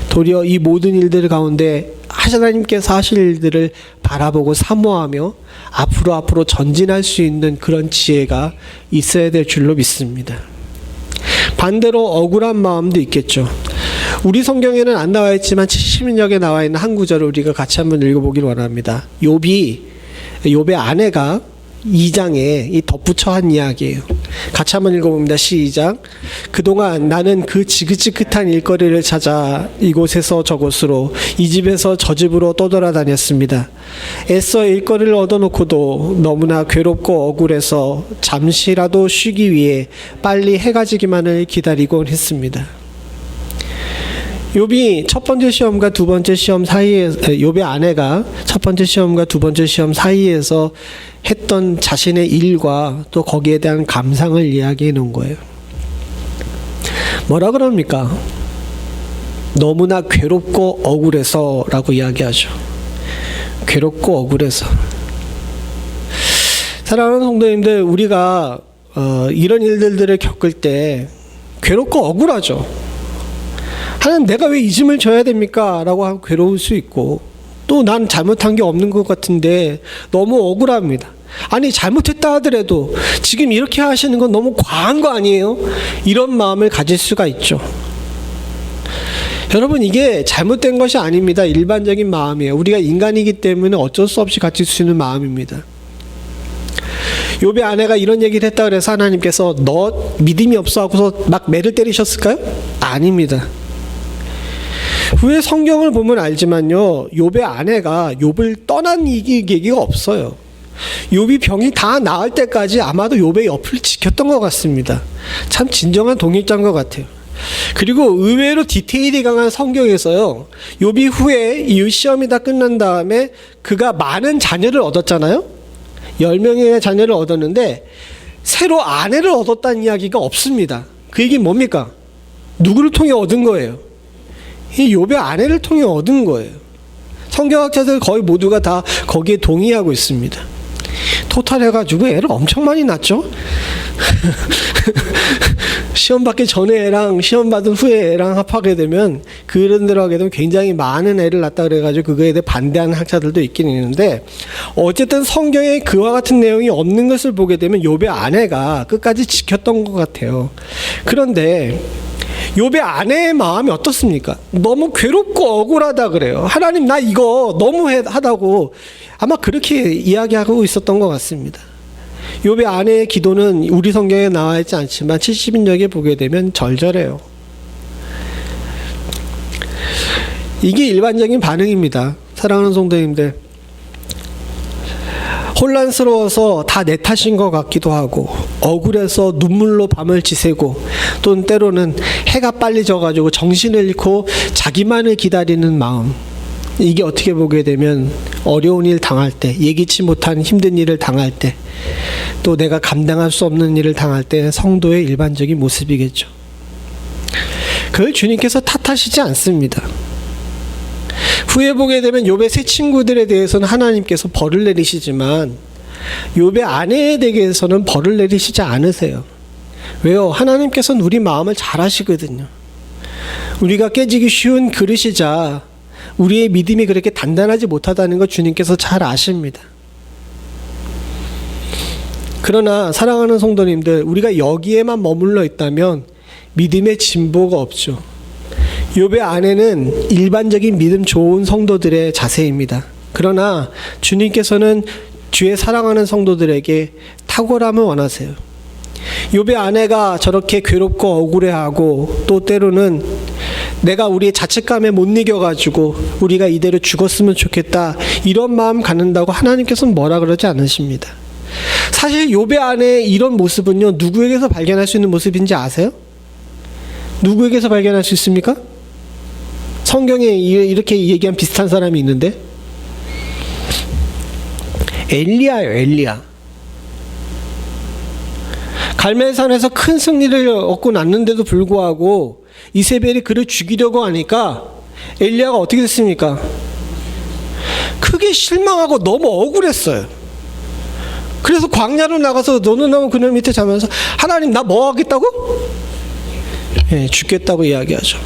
도리어 이 모든 일들 가운데 하나님께서 하실 일들을 바라보고 사모하며 앞으로 전진할 수 있는 그런 지혜가 있어야 될 줄로 믿습니다. 반대로 억울한 마음도 있겠죠. 우리 성경에는 안 나와 있지만 70인역에 나와 있는 한 구절을 우리가 같이 한번 읽어보길 원합니다. 욥의 아내가 2장에 이 덧붙여 한 이야기예요. 같이 한번 읽어봅니다. 시작. 그동안 나는 그 지긋지긋한 일거리를 찾아 이곳에서 저곳으로, 이 집에서 저 집으로 떠돌아다녔습니다. 애써 일거리를 얻어놓고도 너무나 괴롭고 억울해서 잠시라도 쉬기 위해 빨리 해가 지기만을 기다리곤 했습니다. 욥이 첫 번째 시험과 두 번째 시험 사이에, 욥의 아내가 첫 번째 시험과 두 번째 시험 사이에서 했던 자신의 일과 또 거기에 대한 감상을 이야기해 놓은 거예요. 뭐라 그럽니까? 너무나 괴롭고 억울해서 라고 이야기하죠. 괴롭고 억울해서. 사랑하는 성도님들, 우리가 이런 일들을 겪을 때 괴롭고 억울하죠. 하나님, 내가 왜 이 짐을 져야 됩니까? 라고 하고 괴로울 수 있고, 또 난 잘못한 게 없는 것 같은데 너무 억울합니다. 아니, 잘못했다 하더라도 지금 이렇게 하시는 건 너무 과한 거 아니에요? 이런 마음을 가질 수가 있죠. 여러분, 이게 잘못된 것이 아닙니다. 일반적인 마음이에요. 우리가 인간이기 때문에 어쩔 수 없이 가질 수 있는 마음입니다. 욥의 아내가 이런 얘기를 했다 그래서 하나님께서 너 믿음이 없어 하고서 막 매를 때리셨을까요? 아닙니다. 후에 성경을 보면 알지만요, 욥의 아내가 욥을 떠난 얘기가 없어요. 욥이 병이 다 나을 때까지 아마도 욥의 옆을 지켰던 것 같습니다. 참 진정한 독립자인 것 같아요. 그리고 의외로 디테일이 강한 성경에서요, 욥이 후에 이 시험이 다 끝난 다음에 그가 많은 자녀를 얻었잖아요. 10명의 자녀를 얻었는데 새로 아내를 얻었다는 이야기가 없습니다. 그 얘기는 뭡니까? 누구를 통해 얻은 거예요? 이 욥의 아내를 통해 얻은 거예요. 성경학자들 거의 모두가 다 거기에 동의하고 있습니다. 토탈해가지고 애를 엄청 많이 낳죠. 시험 받기 전에 애랑 시험 받은 후에 애랑 합하게 되면, 그런 대로 하게 되면 굉장히 많은 애를 낳았다 그래가지고 그거에 대해 반대하는 학자들도 있긴 있는데, 어쨌든 성경에 그와 같은 내용이 없는 것을 보게 되면 욥의 아내가 끝까지 지켰던 것 같아요. 그런데 욥의 아내의 마음이 어떻습니까? 너무 괴롭고 억울하다 그래요. 하나님, 나 이거 너무 하다고 아마 그렇게 이야기하고 있었던 것 같습니다. 욥의 아내의 기도는 우리 성경에 나와 있지 않지만 70인역에 보게 되면 절절해요. 이게 일반적인 반응입니다. 사랑하는 성도님들, 혼란스러워서 다 내 탓인 것 같기도 하고, 억울해서 눈물로 밤을 지새고, 또는 때로는 해가 빨리 져가지고 정신을 잃고 자기만을 기다리는 마음, 이게 어떻게 보게 되면 어려운 일 당할 때, 예기치 못한 힘든 일을 당할 때, 또 내가 감당할 수 없는 일을 당할 때 성도의 일반적인 모습이겠죠. 그걸 주님께서 탓하시지 않습니다. 후에 보게 되면 욥의 세 친구들에 대해서는 하나님께서 벌을 내리시지만 욥의 아내에 대해서는 벌을 내리시지 않으세요. 왜요? 하나님께서는 우리 마음을 잘 아시거든요. 우리가 깨지기 쉬운 그릇이자 우리의 믿음이 그렇게 단단하지 못하다는 걸 주님께서 잘 아십니다. 그러나 사랑하는 성도님들, 우리가 여기에만 머물러 있다면 믿음의 진보가 없죠. 욥의 아내는 일반적인 믿음 좋은 성도들의 자세입니다. 그러나 주님께서는 주의 사랑하는 성도들에게 탁월함을 원하세요. 욥의 아내가 저렇게 괴롭고 억울해하고, 또 때로는 내가 우리의 자책감에 못 이겨가지고 우리가 이대로 죽었으면 좋겠다, 이런 마음 갖는다고 하나님께서는 뭐라 그러지 않으십니다. 사실 욥의 아내의 이런 모습은요, 누구에게서 발견할 수 있는 모습인지 아세요? 누구에게서 발견할 수 있습니까? 성경에 이렇게 얘기한 비슷한 사람이 있는데, 엘리야예요. 엘리야. 갈멜산에서 큰 승리를 얻고 났는데도 불구하고 이세벨이 그를 죽이려고 하니까 엘리야가 어떻게 됐습니까? 크게 실망하고 너무 억울했어요. 그래서 광야로 나가서 노는 나무 그늘 밑에 자면서, 하나님 나 뭐 하겠다고? 죽겠다고 이야기하죠.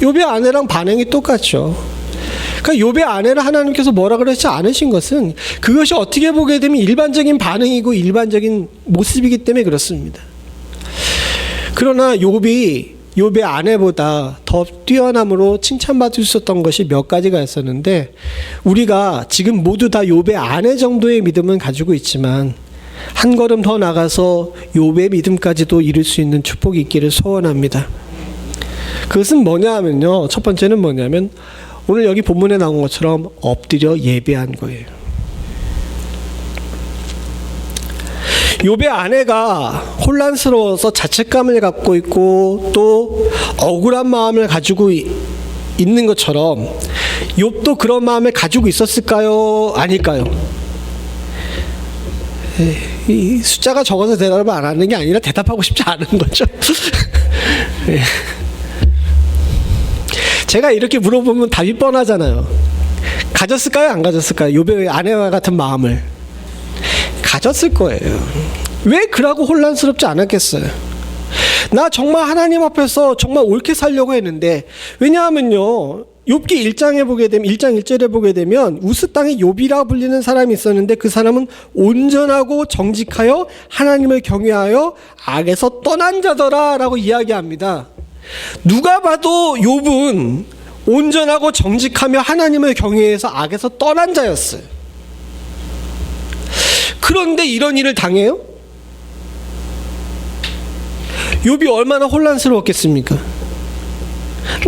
욥의 아내랑 반응이 똑같죠. 그러니까 욥의 아내를 하나님께서 뭐라 그러지 않으신 것은 그것이 어떻게 보게 되면 일반적인 반응이고 일반적인 모습이기 때문에 그렇습니다. 그러나 욥의 아내보다 더 뛰어남으로 칭찬받을 수 있었던 것이 몇 가지가 있었는데, 우리가 지금 모두 다 욥의 아내 정도의 믿음은 가지고 있지만 한 걸음 더 나가서 욥의 믿음까지도 이룰 수 있는 축복이 있기를 소원합니다. 그것은 뭐냐 하면요, 첫 번째는 뭐냐면 오늘 여기 본문에 나온 것처럼 엎드려 예배한 거예요. 욥의 아내가 혼란스러워서 자책감을 갖고 있고 또 억울한 마음을 가지고 있는 것처럼 욥도 그런 마음을 가지고 있었을까요? 아닐까요? 이 숫자가 적어서 대답을 안 하는 게 아니라 대답하고 싶지 않은 거죠. 제가 이렇게 물어보면 답이 뻔하잖아요. 가졌을까요? 안 가졌을까요? 욥의 아내와 같은 마음을 가졌을 거예요. 왜 그러고 혼란스럽지 않았겠어요? 나 정말 하나님 앞에서 정말 옳게 살려고 했는데, 왜냐하면요, 욥기 1장에 보게 되면 1장 1절에 보게 되면 우스 땅에 욥이라 불리는 사람이 있었는데, 그 사람은 온전하고 정직하여 하나님을 경외하여 악에서 떠난 자더라라고 이야기합니다. 누가 봐도 욥은 온전하고 정직하며 하나님을 경외해서 악에서 떠난 자였어요. 그런데 이런 일을 당해요? 욥이 얼마나 혼란스러웠겠습니까?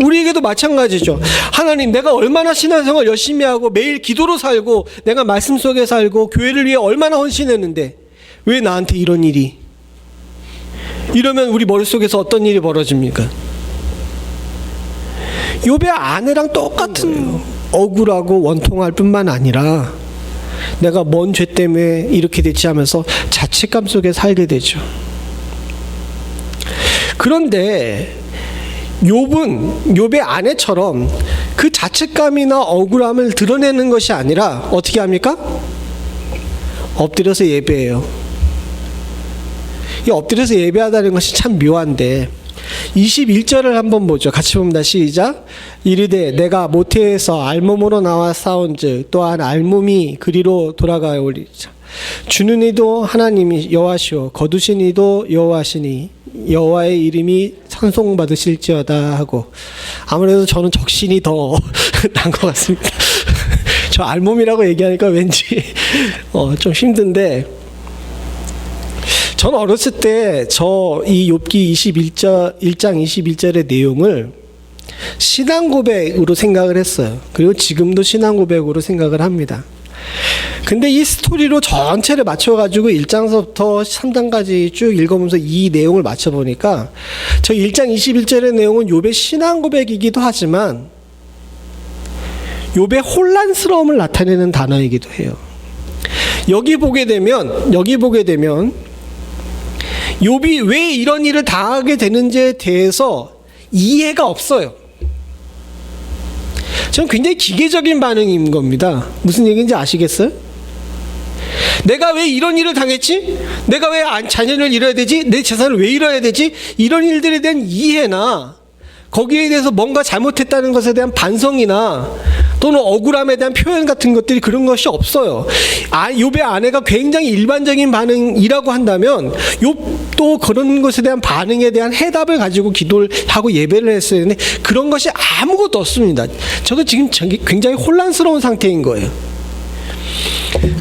우리에게도 마찬가지죠. 하나님, 내가 얼마나 신앙생활 열심히 하고 매일 기도로 살고 내가 말씀 속에 살고 교회를 위해 얼마나 헌신했는데 왜 나한테 이런 일이? 이러면 우리 머릿속에서 어떤 일이 벌어집니까? 욥의 아내랑 똑같은 억울하고 원통할 뿐만 아니라 내가 뭔 죄 때문에 이렇게 됐지 하면서 자책감 속에 살게 되죠. 그런데 욥의 아내처럼 그 자책감이나 억울함을 드러내는 것이 아니라 어떻게 합니까? 엎드려서 예배해요. 이 엎드려서 예배하다는 것이 참 묘한데, 21절을 한번 보죠. 같이 봅니다. 시작. 이르되 내가 모태에서 알몸으로 나와 싸운즉 또한 알몸이 그리로 돌아가오리자. 주는 이도 하나님이 여호와시오 거두신 이도 여호와시니 여호와의 이름이 찬송받으실지어다 하고, 아무래도 저는 적신이 더 난 것 같습니다. 저 알몸이라고 얘기하니까 왠지 좀 힘든데, 전 어렸을 때 저 이 욥기 1장 21절의 내용을 신앙 고백으로 생각을 했어요. 그리고 지금도 신앙 고백으로 생각을 합니다. 근데 이 스토리로 전체를 맞춰가지고 1장서부터 3장까지 쭉 읽으면서 이 내용을 맞춰보니까 저 1장 21절의 내용은 욥의 신앙 고백이기도 하지만 욥의 혼란스러움을 나타내는 단어이기도 해요. 여기 보게 되면 욥이 왜 이런 일을 당하게 되는지에 대해서 이해가 없어요. 저는 굉장히 기계적인 반응인 겁니다. 무슨 얘기인지 아시겠어요? 내가 왜 이런 일을 당했지? 내가 왜 자녀를 잃어야 되지? 내 재산을 왜 잃어야 되지? 이런 일들에 대한 이해나 거기에 대해서 뭔가 잘못했다는 것에 대한 반성이나 또는 억울함에 대한 표현 같은 것들이 그런 것이 없어요. 욥의 아내가 굉장히 일반적인 반응이라고 한다면 욥도 그런 것에 대한 반응에 대한 해답을 가지고 기도를 하고 예배를 했어야 되는데 그런 것이 아무것도 없습니다. 저도 지금 굉장히 혼란스러운 상태인 거예요.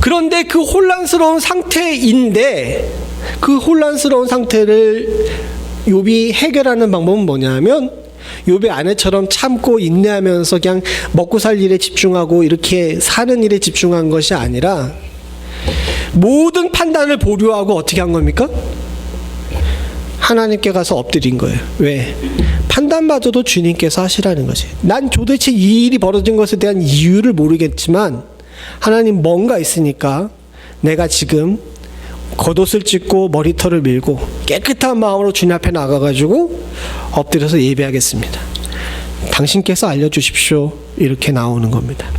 그런데 그 혼란스러운 상태인데 그 혼란스러운 상태를 욥이 해결하는 방법은 뭐냐면 욥의 아내처럼 참고 인내하면서 그냥 먹고 살 일에 집중하고 이렇게 사는 일에 집중한 것이 아니라 모든 판단을 보류하고 어떻게 한 겁니까? 하나님께 가서 엎드린 거예요. 왜? 판단마저도 주님께서 하시라는 거지. 난 도대체 이 일이 벌어진 것에 대한 이유를 모르겠지만 하나님 뭔가 있으니까 내가 지금 겉옷을 찢고 머리털을 밀고 깨끗한 마음으로 주님 앞에 나가가지고 엎드려서 예배하겠습니다. 당신께서 알려주십시오. 이렇게 나오는 겁니다.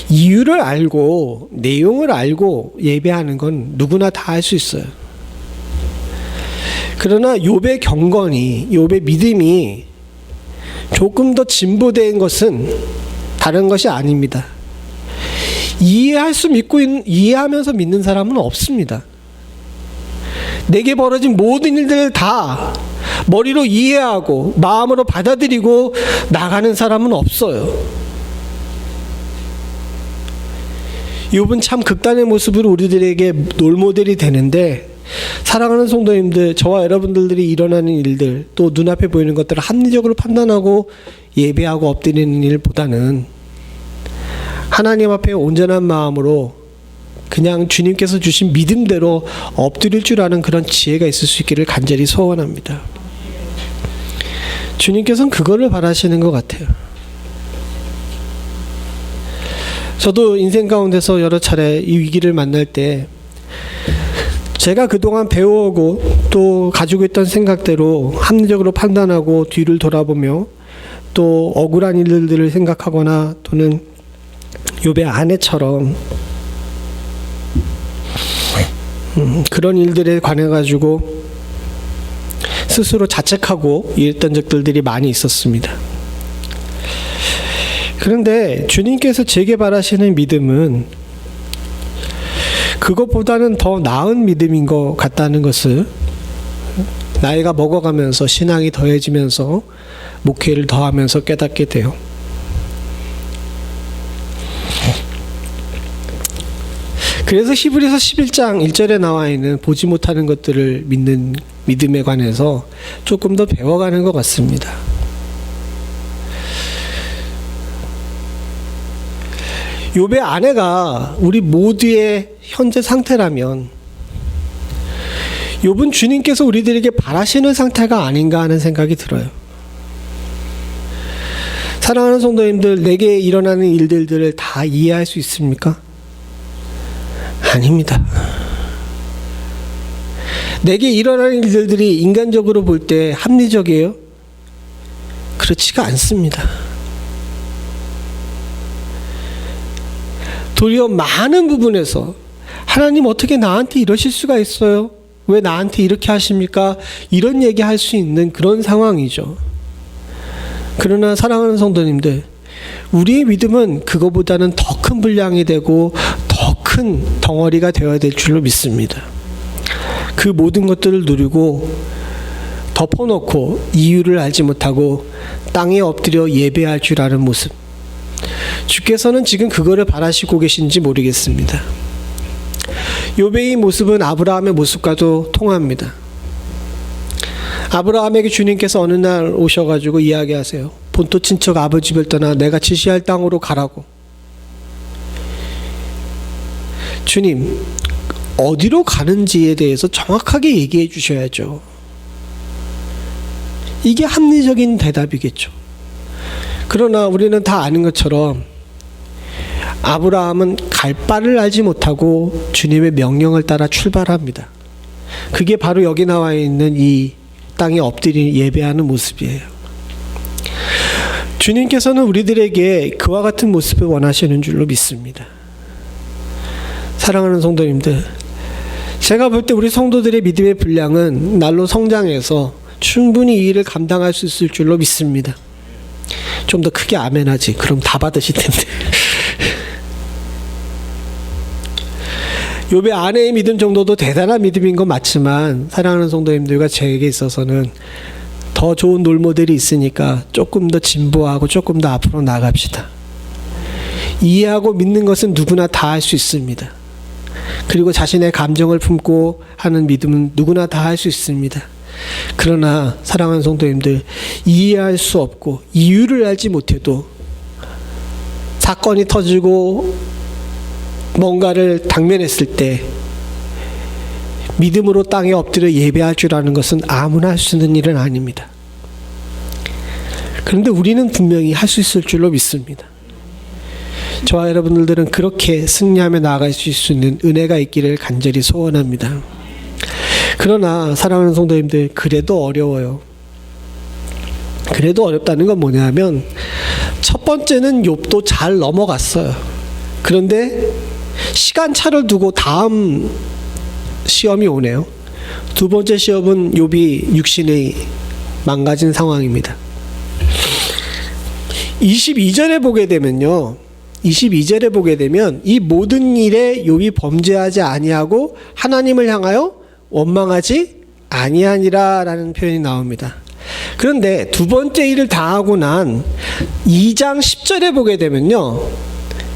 이유를 알고 내용을 알고 예배하는 건 누구나 다 할 수 있어요. 그러나 욥의 경건이, 욥의 믿음이 조금 더 진보된 것은 다른 것이 아닙니다. 이해하면서 믿는 사람은 없습니다. 내게 벌어진 모든 일들을 다 머리로 이해하고 마음으로 받아들이고 나가는 사람은 없어요. 욥은 참 극단의 모습으로 우리들에게 롤모델이 되는데, 사랑하는 성도님들, 저와 여러분들이 일어나는 일들, 또 눈앞에 보이는 것들을 합리적으로 판단하고 예배하고 엎드리는 일보다는 하나님 앞에 온전한 마음으로 그냥 주님께서 주신 믿음대로 엎드릴 줄 아는 그런 지혜가 있을 수 있기를 간절히 소원합니다. 주님께서는 그거를 바라시는 것 같아요. 저도 인생 가운데서 여러 차례 이 위기를 만날 때 제가 그동안 배워오고 또 가지고 있던 생각대로 합리적으로 판단하고 뒤를 돌아보며 또 억울한 일들을 생각하거나 또는 욥의 아내처럼 그런 일들에 관해 가지고 스스로 자책하고 이랬던 적들이 많이 있었습니다. 그런데 주님께서 제게 바라시는 믿음은 그것보다는 더 나은 믿음인 것 같다는 것을 나이가 먹어가면서 신앙이 더해지면서 목회를 더하면서 깨닫게 돼요. 그래서 히브리서 11장 1절에 나와 있는 보지 못하는 것들을 믿는 믿음에 관해서 조금 더 배워가는 것 같습니다. 욥의 아내가 우리 모두의 현재 상태라면 욥은 주님께서 우리들에게 바라시는 상태가 아닌가 하는 생각이 들어요. 사랑하는 성도님들, 내게 일어나는 일들을 다 이해할 수 있습니까? 아닙니다. 내게 일어나는 일들이 인간적으로 볼 때 합리적이에요? 그렇지가 않습니다. 도리어 많은 부분에서 하나님 어떻게 나한테 이러실 수가 있어요? 왜 나한테 이렇게 하십니까? 이런 얘기할 수 있는 그런 상황이죠. 그러나 사랑하는 성도님들, 우리의 믿음은 그거보다는 더 큰 분량이 되고 더 큰 덩어리가 되어야 될 줄로 믿습니다. 그 모든 것들을 누리고 덮어놓고 이유를 알지 못하고 땅에 엎드려 예배할 줄 아는 모습, 주께서는 지금 그거를 바라시고 계신지 모르겠습니다. 욥의 모습은 아브라함의 모습과도 통합니다. 아브라함에게 주님께서 어느 날 오셔가지고 이야기하세요. 본토 친척 아버지 집을 떠나 내가 지시할 땅으로 가라고. 주님, 어디로 가는지에 대해서 정확하게 얘기해 주셔야죠. 이게 합리적인 대답이겠죠. 그러나 우리는 다 아는 것처럼 아브라함은 갈 바를 알지 못하고 주님의 명령을 따라 출발합니다. 그게 바로 여기 나와 있는 이 땅에 엎드려 예배하는 모습이에요. 주님께서는 우리들에게 그와 같은 모습을 원하시는 줄로 믿습니다. 사랑하는 성도님들, 제가 볼 때 우리 성도들의 믿음의 분량은 날로 성장해서 충분히 이 일을 감당할 수 있을 줄로 믿습니다. 좀 더 크게 아멘하지. 그럼 다 받으실 텐데. 욥의 아내의 믿음 정도도 대단한 믿음인 건 맞지만 사랑하는 성도님들과 제게 있어서는 더 좋은 롤모델이 있으니까 조금 더 진보하고 조금 더 앞으로 나갑시다. 이해하고 믿는 것은 누구나 다 할 수 있습니다. 그리고 자신의 감정을 품고 하는 믿음은 누구나 다 할 수 있습니다. 그러나 사랑하는 성도님들, 이해할 수 없고 이유를 알지 못해도 사건이 터지고 뭔가를 당면했을 때 믿음으로 땅에 엎드려 예배할 줄 아는 것은 아무나 할 수 있는 일은 아닙니다. 그런데 우리는 분명히 할 수 있을 줄로 믿습니다. 저와 여러분들은 그렇게 승리하며 나아갈 수 있는 은혜가 있기를 간절히 소원합니다. 그러나 사랑하는 성도님들, 그래도 어려워요. 그래도 어렵다는 건 뭐냐면, 첫 번째는 욥도 잘 넘어갔어요. 그런데 시간차를 두고 다음 시험이 오네요. 두 번째 시험은 욥이 육신이 망가진 상황입니다. 22절에 보게 되면요, 22절에 보게 되면 이 모든 일에 욥이 범죄하지 아니하고 하나님을 향하여 원망하지 아니하니라 라는 표현이 나옵니다. 그런데 두 번째 일을 당하고 난 2장 10절에 보게 되면요,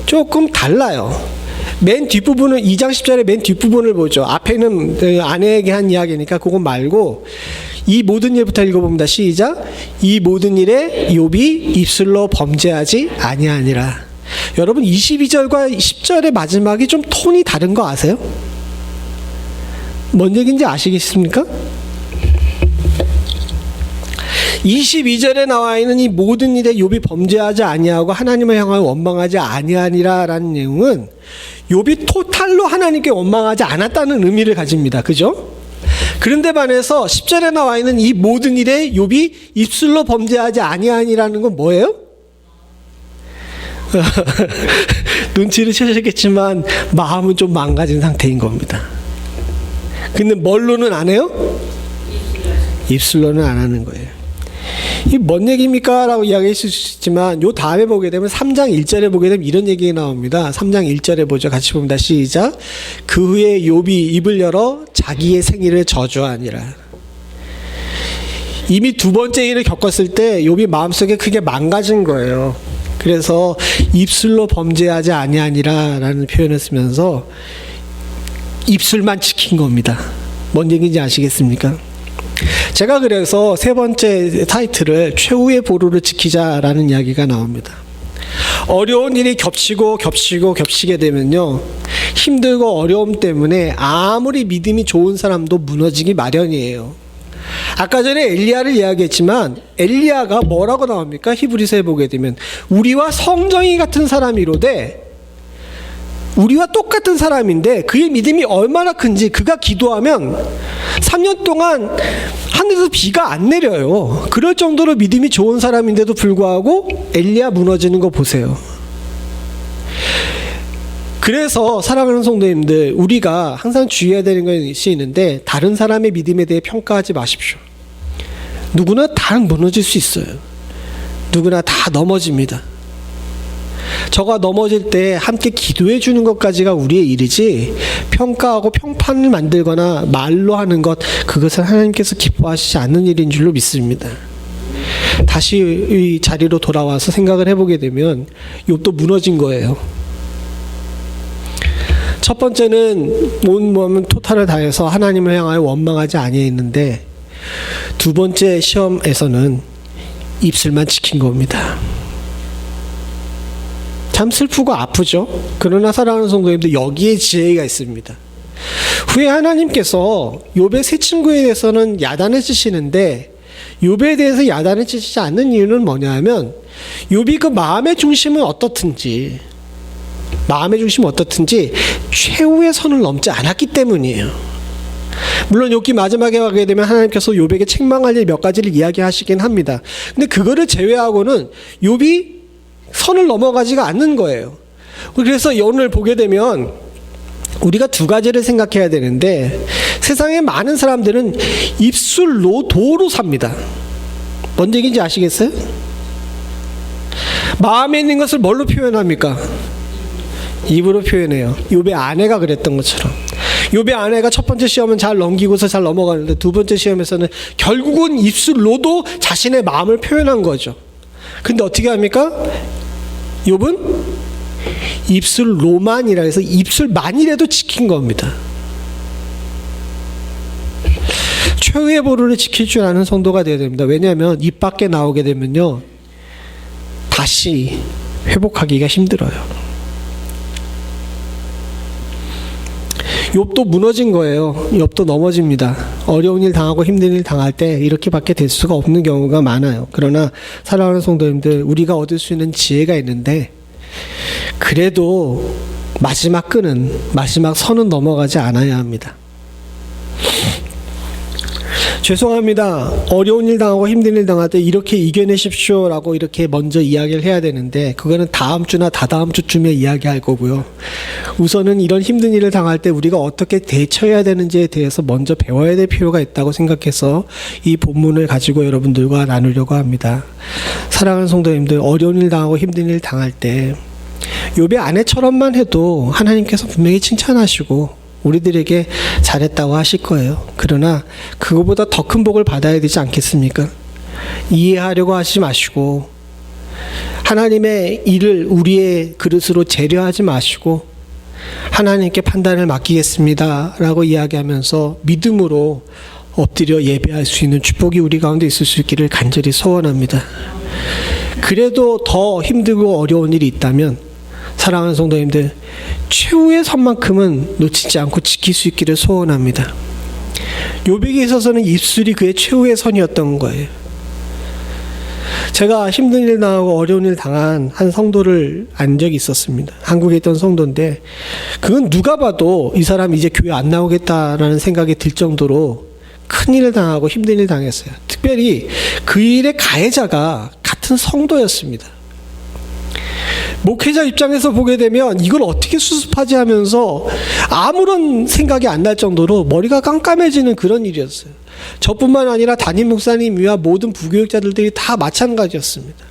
조금 달라요. 맨 뒷부분은 2장 10절의 맨 뒷부분을 보죠. 앞에는 아내에게 한 이야기니까 그거 말고 이 모든 일부터 읽어봅니다. 시작. 이 모든 일에 욥이 입술로 범죄하지 아니하니라. 여러분, 22절과 10절의 마지막이 좀 톤이 다른 거 아세요? 뭔 얘기인지 아시겠습니까? 22절에 나와 있는 이 모든 일에 욥이 범죄하지 아니하고 하나님을 향하여 원망하지 아니하니라라는 내용은 욥이 토탈로 하나님께 원망하지 않았다는 의미를 가집니다. 그죠? 그런데 반해서 10절에 나와 있는 이 모든 일에 욥이 입술로 범죄하지 아니하니라는 건 뭐예요? 눈치를 채셨겠지만 마음은 좀 망가진 상태인 겁니다. 근데 뭘로는 안 해요? 입술로는 안 하는 거예요. 이게 뭔 얘기입니까? 라고 이야기할 수 있지만 요 다음에 보게 되면 3장 1절에 보게 되면 이런 얘기가 나옵니다. 3장 1절에 보죠. 같이 봅니다. 시작. 그 후에 욥이 입을 열어 자기의 생일을 저주하니라. 이미 두 번째 일을 겪었을 때 욥이 마음속에 크게 망가진 거예요. 그래서 입술로 범죄하지 아니하니라 라는 표현을 쓰면서 입술만 지킨 겁니다. 뭔 얘기인지 아시겠습니까? 제가 그래서 세 번째 타이틀을 최후의 보루를 지키자라는 이야기가 나옵니다. 어려운 일이 겹치게 되면요, 힘들고 어려움 때문에 아무리 믿음이 좋은 사람도 무너지기 마련이에요. 아까 전에 엘리야를 이야기했지만 엘리야가 뭐라고 나옵니까? 히브리서에 보게 되면 우리와 성정이 같은 사람이로되, 우리와 똑같은 사람인데 그의 믿음이 얼마나 큰지, 그가 기도하면 3년 동안 하늘에서 비가 안 내려요. 그럴 정도로 믿음이 좋은 사람인데도 불구하고 엘리야 무너지는 거 보세요. 그래서 사랑하는 성도님들, 우리가 항상 주의해야 되는 것이 있는데, 다른 사람의 믿음에 대해 평가하지 마십시오. 누구나 다 무너질 수 있어요. 누구나 다 넘어집니다. 저가 넘어질 때 함께 기도해 주는 것까지가 우리의 일이지, 평가하고 평판을 만들거나 말로 하는 것, 그것은 하나님께서 기뻐하시지 않는 일인 줄로 믿습니다. 다시 이 자리로 돌아와서 생각을 해보게 되면 욥도 무너진 거예요. 첫 번째는 온 몸은 토탈을 다해서 하나님을 향하여 원망하지 아니했는데, 두 번째 시험에서는 입술만 지킨 겁니다. 참 슬프고 아프죠. 그러나 사랑하는 성도님들, 여기에 지혜가 있습니다. 후에 하나님께서 욥의 세 친구에 대해서는 야단을 치시는데, 욥에 대해서 야단을 치시지 않는 이유는 뭐냐 하면, 욥이 그 마음의 중심은 어떻든지 최후의 선을 넘지 않았기 때문이에요. 물론 욥기 마지막에 가게 되면 하나님께서 욥에게 책망할 일 몇 가지를 이야기하시긴 합니다. 근데 그거를 제외하고는 욥이 선을 넘어가지가 않는 거예요. 그래서 오늘 보게 되면 우리가 두 가지를 생각해야 되는데, 세상에 많은 사람들은 입술로 도로 삽니다. 뭔 얘기인지 아시겠어요? 마음에 있는 것을 뭘로 표현합니까? 입으로 표현해요. 욥의 아내가 그랬던 것처럼. 욥의 아내가 첫 번째 시험은 잘 넘기고서 잘 넘어가는데, 두 번째 시험에서는 결국은 입술로도 자신의 마음을 표현한 거죠. 근데 어떻게 합니까? 욥은 입술로만이라 해서 입술만이라도 지킨 겁니다. 최후의 보루를 지킬 줄 아는 성도가 되어야 됩니다. 왜냐하면 입 밖에 나오게 되면요, 다시 회복하기가 힘들어요. 욥도 무너진 거예요. 욥도 넘어집니다. 어려운 일 당하고 힘든 일 당할 때 이렇게밖에 될 수가 없는 경우가 많아요. 그러나 사랑하는 성도님들, 우리가 얻을 수 있는 지혜가 있는데, 그래도 마지막 선은 넘어가지 않아야 합니다. 죄송합니다. 어려운 일 당하고 힘든 일 당할 때 이렇게 이겨내십시오 라고 이렇게 먼저 이야기를 해야 되는데, 그거는 다음 주나 다다음 주쯤에 이야기할 거고요. 우선은 이런 힘든 일을 당할 때 우리가 어떻게 대처해야 되는지에 대해서 먼저 배워야 될 필요가 있다고 생각해서 이 본문을 가지고 여러분들과 나누려고 합니다. 사랑하는 성도님들, 어려운 일 당하고 힘든 일 당할 때 욥의 아내처럼만 해도 하나님께서 분명히 칭찬하시고 우리들에게 잘했다고 하실 거예요. 그러나 그거보다 더 큰 복을 받아야 되지 않겠습니까? 이해하려고 하지 마시고, 하나님의 일을 우리의 그릇으로 재려하지 마시고, 하나님께 판단을 맡기겠습니다 라고 이야기하면서 믿음으로 엎드려 예배할 수 있는 축복이 우리 가운데 있을 수 있기를 간절히 소원합니다. 그래도 더 힘들고 어려운 일이 있다면, 사랑하는 성도님들, 최후의 선만큼은 놓치지 않고 지킬 수 있기를 소원합니다. 욥에게 있어서는 입술이 그의 최후의 선이었던 거예요. 제가 힘든 일 당하고 어려운 일 당한 한 성도를 안 적이 있었습니다. 한국에 있던 성도인데, 그건 누가 봐도 이 사람 이제 교회 안 나오겠다라는 생각이 들 정도로 큰 일을 당하고 힘든 일 당했어요. 특별히 그 일의 가해자가 같은 성도였습니다. 목회자 입장에서 보게 되면 이걸 어떻게 수습하지 하면서 아무런 생각이 안 날 정도로 머리가 깜깜해지는 그런 일이었어요. 저뿐만 아니라 담임 목사님이와 모든 부교육자들이 다 마찬가지였습니다.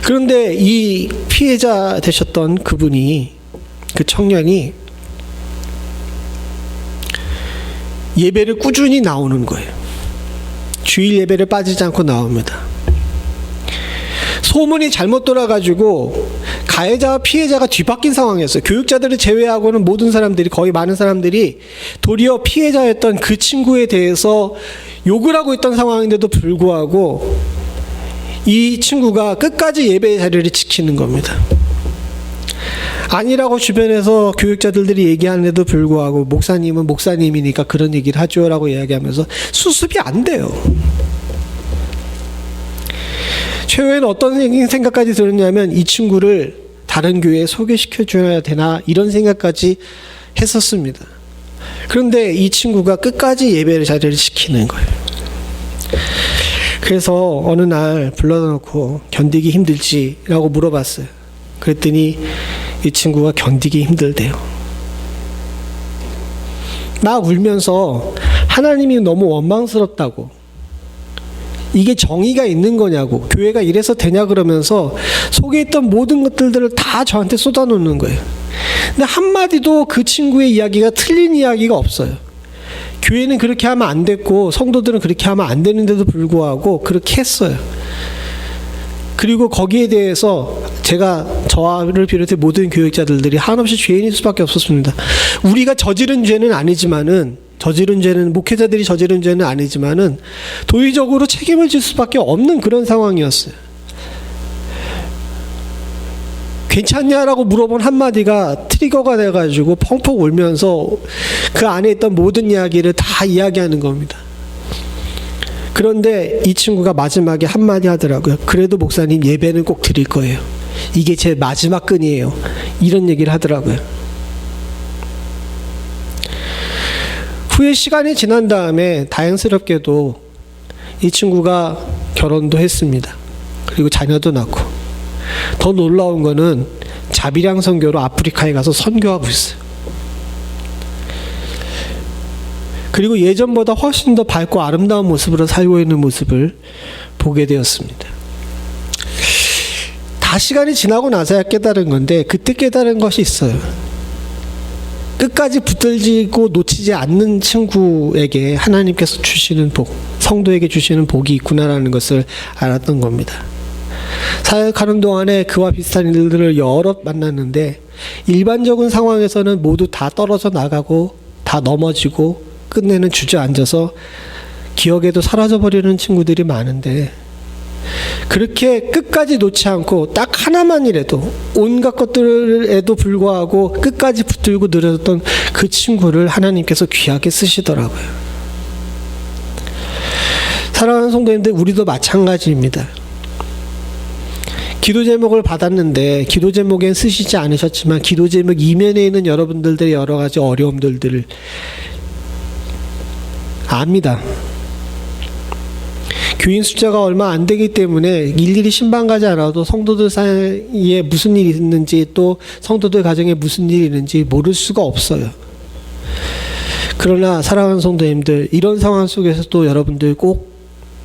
그런데 이 피해자 되셨던 그분이, 그 청년이 예배를 꾸준히 나오는 거예요. 주일 예배를 빠지지 않고 나옵니다. 소문이 잘못 돌아가지고 가해자와 피해자가 뒤바뀐 상황이었어요. 교육자들을 제외하고는 모든 사람들이, 거의 많은 사람들이 도리어 피해자였던 그 친구에 대해서 욕을 하고 있던 상황인데도 불구하고 이 친구가 끝까지 예배의 자리를 지키는 겁니다. 아니라고 주변에서 교육자들이 얘기하는데도 불구하고 목사님은 목사님이니까 그런 얘기를 하죠 라고 이야기하면서 수습이 안 돼요. 최후에는 어떤 생각까지 들었냐면, 이 친구를 다른 교회에 소개시켜줘야 되나 이런 생각까지 했었습니다. 그런데 이 친구가 끝까지 예배를 자리를 지키는 거예요. 그래서 어느 날 불러다 놓고 견디기 힘들지? 라고 물어봤어요. 그랬더니 이 친구가 견디기 힘들대요. 막 울면서 하나님이 너무 원망스럽다고, 이게 정의가 있는 거냐고, 교회가 이래서 되냐 그러면서 속에 있던 모든 것들을 다 저한테 쏟아놓는 거예요. 근데 한마디도 그 친구의 이야기가 틀린 이야기가 없어요. 교회는 그렇게 하면 안 됐고 성도들은 그렇게 하면 안 되는데도 불구하고 그렇게 했어요. 그리고 거기에 대해서 저를 비롯해 모든 교육자들이 한없이 죄인일 수밖에 없었습니다. 우리가 저지른 죄는 목회자들이 저지른 죄는 아니지만은 도의적으로 책임을 질 수밖에 없는 그런 상황이었어요. 괜찮냐라고 물어본 한마디가 트리거가 돼가지고 펑펑 울면서 그 안에 있던 모든 이야기를 다 이야기하는 겁니다. 그런데 이 친구가 마지막에 한마디 하더라고요. 그래도 목사님 예배는 꼭 드릴 거예요. 이게 제 마지막 끈이에요. 이런 얘기를 하더라고요. 후에 시간이 지난 다음에 다행스럽게도 이 친구가 결혼도 했습니다. 그리고 자녀도 낳고, 더 놀라운 거는 자비량 선교로 아프리카에 가서 선교하고 있어요. 그리고 예전보다 훨씬 더 밝고 아름다운 모습으로 살고 있는 모습을 보게 되었습니다. 다 시간이 지나고 나서야 깨달은 건데, 그때 깨달은 것이 있어요. 끝까지 붙들고 놓치지 않는 친구에게 하나님께서 주시는 복, 성도에게 주시는 복이 있구나라는 것을 알았던 겁니다. 사역하는 동안에 그와 비슷한 일들을 여러 만났는데, 일반적인 상황에서는 모두 다 떨어져 나가고 다 넘어지고 끝내는 주저앉아서 기억에도 사라져버리는 친구들이 많은데, 그렇게 끝까지 놓지 않고 딱 하나만이라도, 온갖 것들에도 불구하고 끝까지 붙들고 늘어졌던 그 친구를 하나님께서 귀하게 쓰시더라고요. 사랑하는 성도님들, 우리도 마찬가지입니다. 기도 제목을 받았는데 기도 제목엔 쓰시지 않으셨지만 기도 제목 이면에 있는 여러분들의 여러 가지 어려움들을 압니다. 교인 숫자가 얼마 안 되기 때문에 일일이 신방 가지 않아도 성도들 사이에 무슨 일이 있는지, 또 성도들 가정에 무슨 일이 있는지 모를 수가 없어요. 그러나 사랑하는 성도님들, 이런 상황 속에서도 여러분들 꼭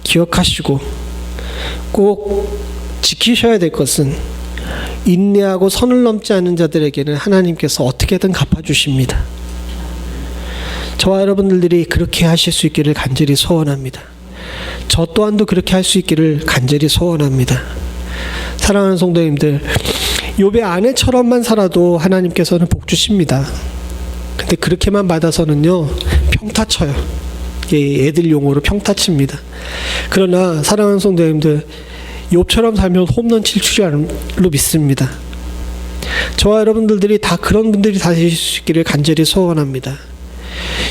기억하시고 꼭 지키셔야 될 것은, 인내하고 선을 넘지 않는 자들에게는 하나님께서 어떻게든 갚아주십니다. 저와 여러분들이 그렇게 하실 수 있기를 간절히 소원합니다. 저 또한도 그렇게 할 수 있기를 간절히 소원합니다. 사랑하는 성도님들, 욥의 아내처럼만 살아도 하나님께서는 복 주십니다. 근데 그렇게만 받아서는요, 평타쳐요. 애들 용어로 평타칩니다. 그러나 사랑하는 성도님들, 욥처럼 살면 홈런 칠 줄로 믿습니다. 저와 여러분들이 다 그런 분들이 되실 수 있기를 간절히 소원합니다.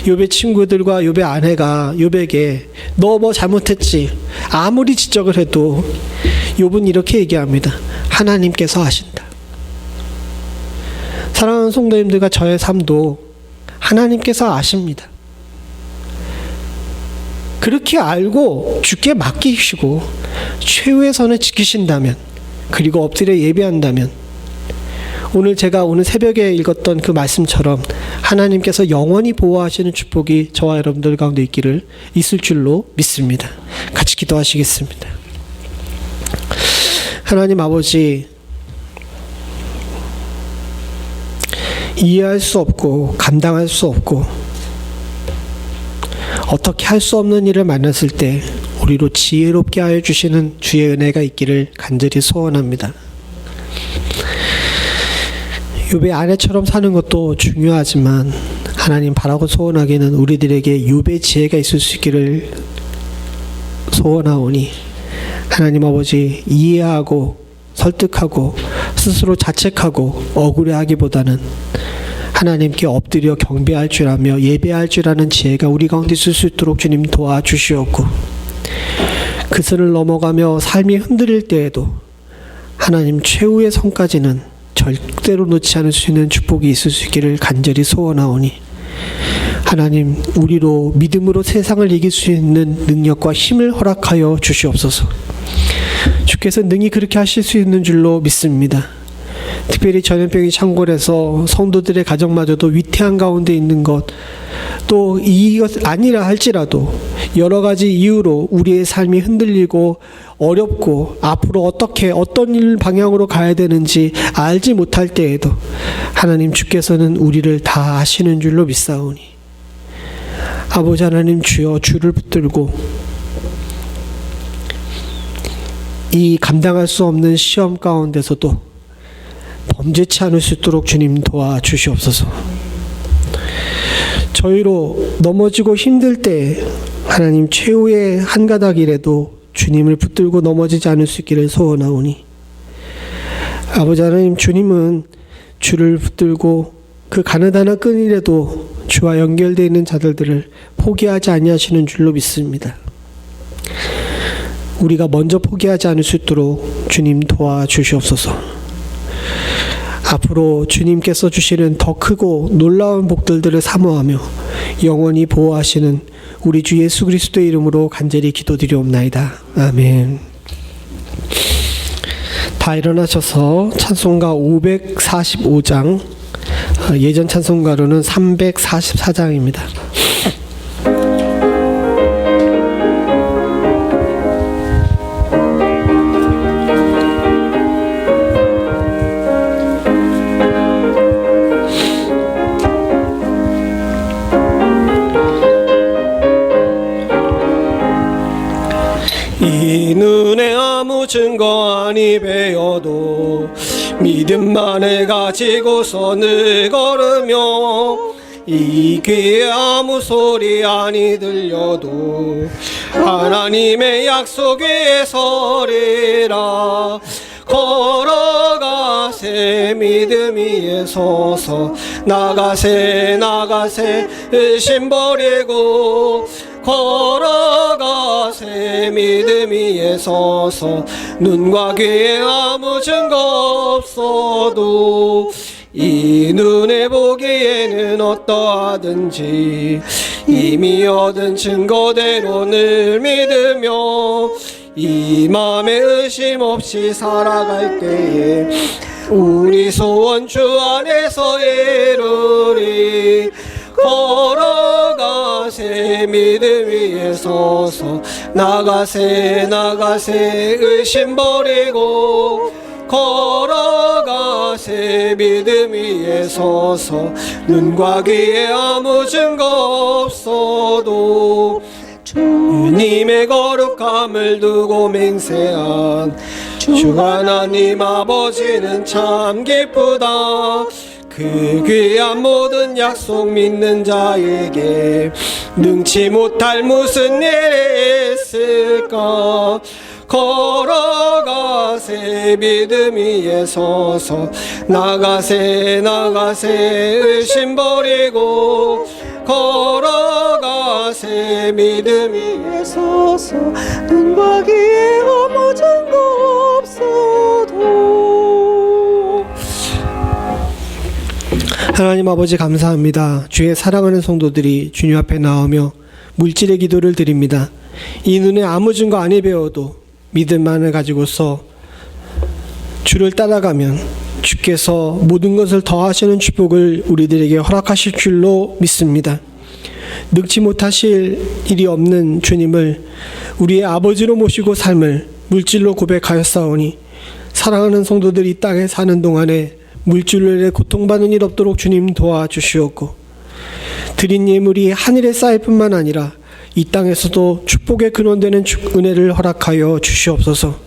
욥의 친구들과 욥의 아내가 욥에게 너 뭐 잘못했지? 아무리 지적을 해도 욥은 이렇게 얘기합니다. 하나님께서 하신다. 사랑하는 성도님들과 저의 삶도 하나님께서 아십니다. 그렇게 알고 주께 맡기시고 최후의 선을 지키신다면, 그리고 엎드려 예배한다면, 오늘 제가 오늘 새벽에 읽었던 그 말씀처럼 하나님께서 영원히 보호하시는 축복이 저와 여러분들 가운데 있을 줄로 믿습니다. 같이 기도하시겠습니다. 하나님 아버지, 이해할 수 없고 감당할 수 없고 어떻게 할 수 없는 일을 만났을 때 우리로 지혜롭게 하여 주시는 주의 은혜가 있기를 간절히 소원합니다. 욥의 아내처럼 사는 것도 중요하지만 하나님 바라고 소원하기는 우리들에게 욥의 지혜가 있을 수 있기를 소원하오니, 하나님 아버지, 이해하고 설득하고 스스로 자책하고 억울해하기보다는 하나님께 엎드려 경배할 줄 아며 예배할 줄 아는 지혜가 우리 가운데 있을 수 있도록 주님 도와주시옵고, 그 선을 넘어가며 삶이 흔들릴 때에도 하나님 최후의 선까지는 절대로 놓지 않을 수 있는 축복이 있을 수 있기를 간절히 소원하오니, 하나님 우리로 믿음으로 세상을 이길 수 있는 능력과 힘을 허락하여 주시옵소서. 주께서 능히 그렇게 하실 수 있는 줄로 믿습니다. 특별히 전염병이 창궐해서 성도들의 가정마저도 위태한 가운데 있는 것, 또 이것 아니라 할지라도 여러 가지 이유로 우리의 삶이 흔들리고 어렵고 앞으로 어떤 일 방향으로 가야 되는지 알지 못할 때에도 하나님 주께서는 우리를 다 아시는 줄로 믿사오니, 아버지 하나님 주여, 주를 붙들고 이 감당할 수 없는 시험 가운데서도 범죄치 않을 수 있도록 주님 도와주시옵소서. 저희로 넘어지고 힘들 때 하나님 최후의 한 가닥이라도 주님을 붙들고 넘어지지 않을 수 있기를 소원하오니, 아버지 하나님, 주님은 주를 붙들고 그 가느다란 끈이라도 주와 연결되어 있는 자들을 포기하지 아니하시는 줄로 믿습니다. 우리가 먼저 포기하지 않을 수 있도록 주님 도와주시옵소서. 앞으로 주님께서 주시는 더 크고 놀라운 복들을 사모하며 영원히 보호하시는 우리 주 예수 그리스도의 이름으로 간절히 기도드리옵나이다. 아멘. 다 일어나셔서 찬송가 545장, 예전 찬송가로는 344장입니다. 이 눈에 아무 증거 아니 배어도 믿음만을 가지고서 늘 걸으며, 이 귀에 아무 소리 아니 들려도 하나님의 약속 위에 서리라. 걸어가세 믿음 위에 서서, 나가세 나가세 의심 버리고, 걸어가세 믿음 위에 서서, 눈과 귀에 아무 증거 없어도 이 눈에 보기에는 어떠하든지 이미 얻은 증거대로 늘 믿으며, 이 맘에 의심 없이 살아갈 때에 우리 소원 주 안에서 이루리. 걸어가세 믿음 위에 서서, 나가세 나가세 의심 버리고, 걸어가세 믿음 위에 서서, 눈과 귀에 아무 증거 없어도 주님의 거룩함을 두고 맹세한 주 하나님 아버지는 참 기쁘다. 그 귀한 모든 약속 믿는 자에게 능치 못할 무슨 일이 있을까. 걸어가세 믿음 위에 서서, 나가세 나가세 의심 버리고, 걸어가세 믿음 위에 서서, 눈과 귀에 아무 증거 없어도. 하나님 아버지 감사합니다. 주의 사랑하는 성도들이 주님 앞에 나오며 물질의 기도를 드립니다. 이 눈에 아무 증거 아니 배워도 믿음만을 가지고서 주를 따라가면 주께서 모든 것을 더하시는 축복을 우리들에게 허락하실 줄로 믿습니다. 늙지 못하실 일이 없는 주님을 우리의 아버지로 모시고 삶을 물질로 고백하였사오니, 사랑하는 성도들이 이 땅에 사는 동안에 물질로 인해 고통받는 일 없도록 주님 도와주시옵고, 드린 예물이 하늘에 쌓일 뿐만 아니라 이 땅에서도 축복의 근원되는 은혜를 허락하여 주시옵소서.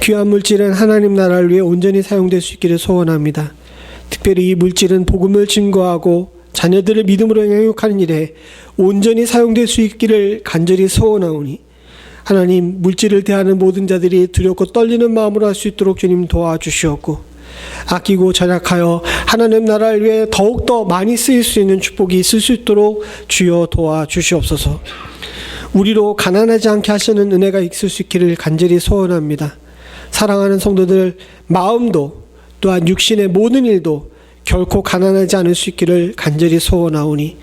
귀한 물질은 하나님 나라를 위해 온전히 사용될 수 있기를 소원합니다. 특별히 이 물질은 복음을 증거하고 자녀들을 믿음으로 양육하는 일에 온전히 사용될 수 있기를 간절히 소원하오니, 하나님, 물질을 대하는 모든 자들이 두렵고 떨리는 마음으로 할 수 있도록 주님 도와주시옵고, 아끼고 절약하여 하나님 나라를 위해 더욱더 많이 쓰일 수 있는 축복이 있을 수 있도록 주여 도와주시옵소서. 우리로 가난하지 않게 하시는 은혜가 있을 수 있기를 간절히 소원합니다. 사랑하는 성도들 마음도 또한 육신의 모든 일도 결코 가난하지 않을 수 있기를 간절히 소원하오니,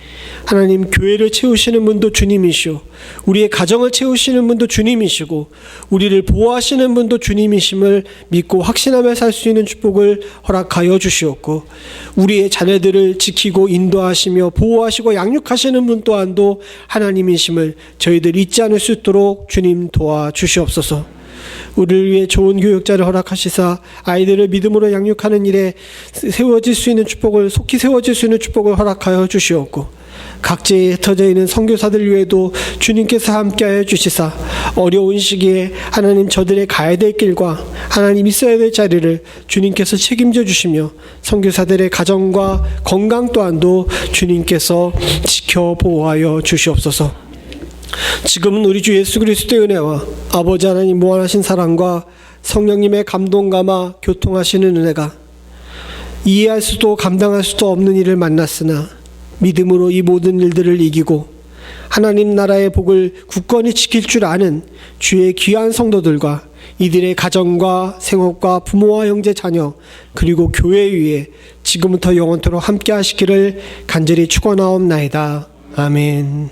하나님, 교회를 채우시는 분도 주님이시오, 우리의 가정을 채우시는 분도 주님이시고, 우리를 보호하시는 분도 주님이심을 믿고 확신하며 살 수 있는 축복을 허락하여 주시옵고, 우리의 자녀들을 지키고 인도하시며 보호하시고 양육하시는 분 또한도 하나님이심을 저희들 잊지 않을 수 있도록 주님 도와주시옵소서. 우리를 위해 좋은 교육자를 허락하시사 아이들을 믿음으로 양육하는 일에 세워질 수 있는 축복을, 속히 세워질 수 있는 축복을 허락하여 주시옵고, 각지에 흩어져 있는 선교사들 위에도 주님께서 함께하여 주시사 어려운 시기에 하나님 저들의 가야 될 길과 하나님 있어야 될 자리를 주님께서 책임져 주시며 선교사들의 가정과 건강 또한도 주님께서 지켜 보호하여 주시옵소서. 지금은 우리 주 예수 그리스도의 은혜와 아버지 하나님 무한하신 사랑과 성령님의 감동 감화 교통하시는 은혜가 이해할 수도 감당할 수도 없는 일을 만났으나 믿음으로 이 모든 일들을 이기고 하나님 나라의 복을 굳건히 지킬 줄 아는 주의 귀한 성도들과 이들의 가정과 생업과 부모와 형제 자녀 그리고 교회 위에 지금부터 영원토록 함께 하시기를 간절히 축원하옵나이다. 아멘.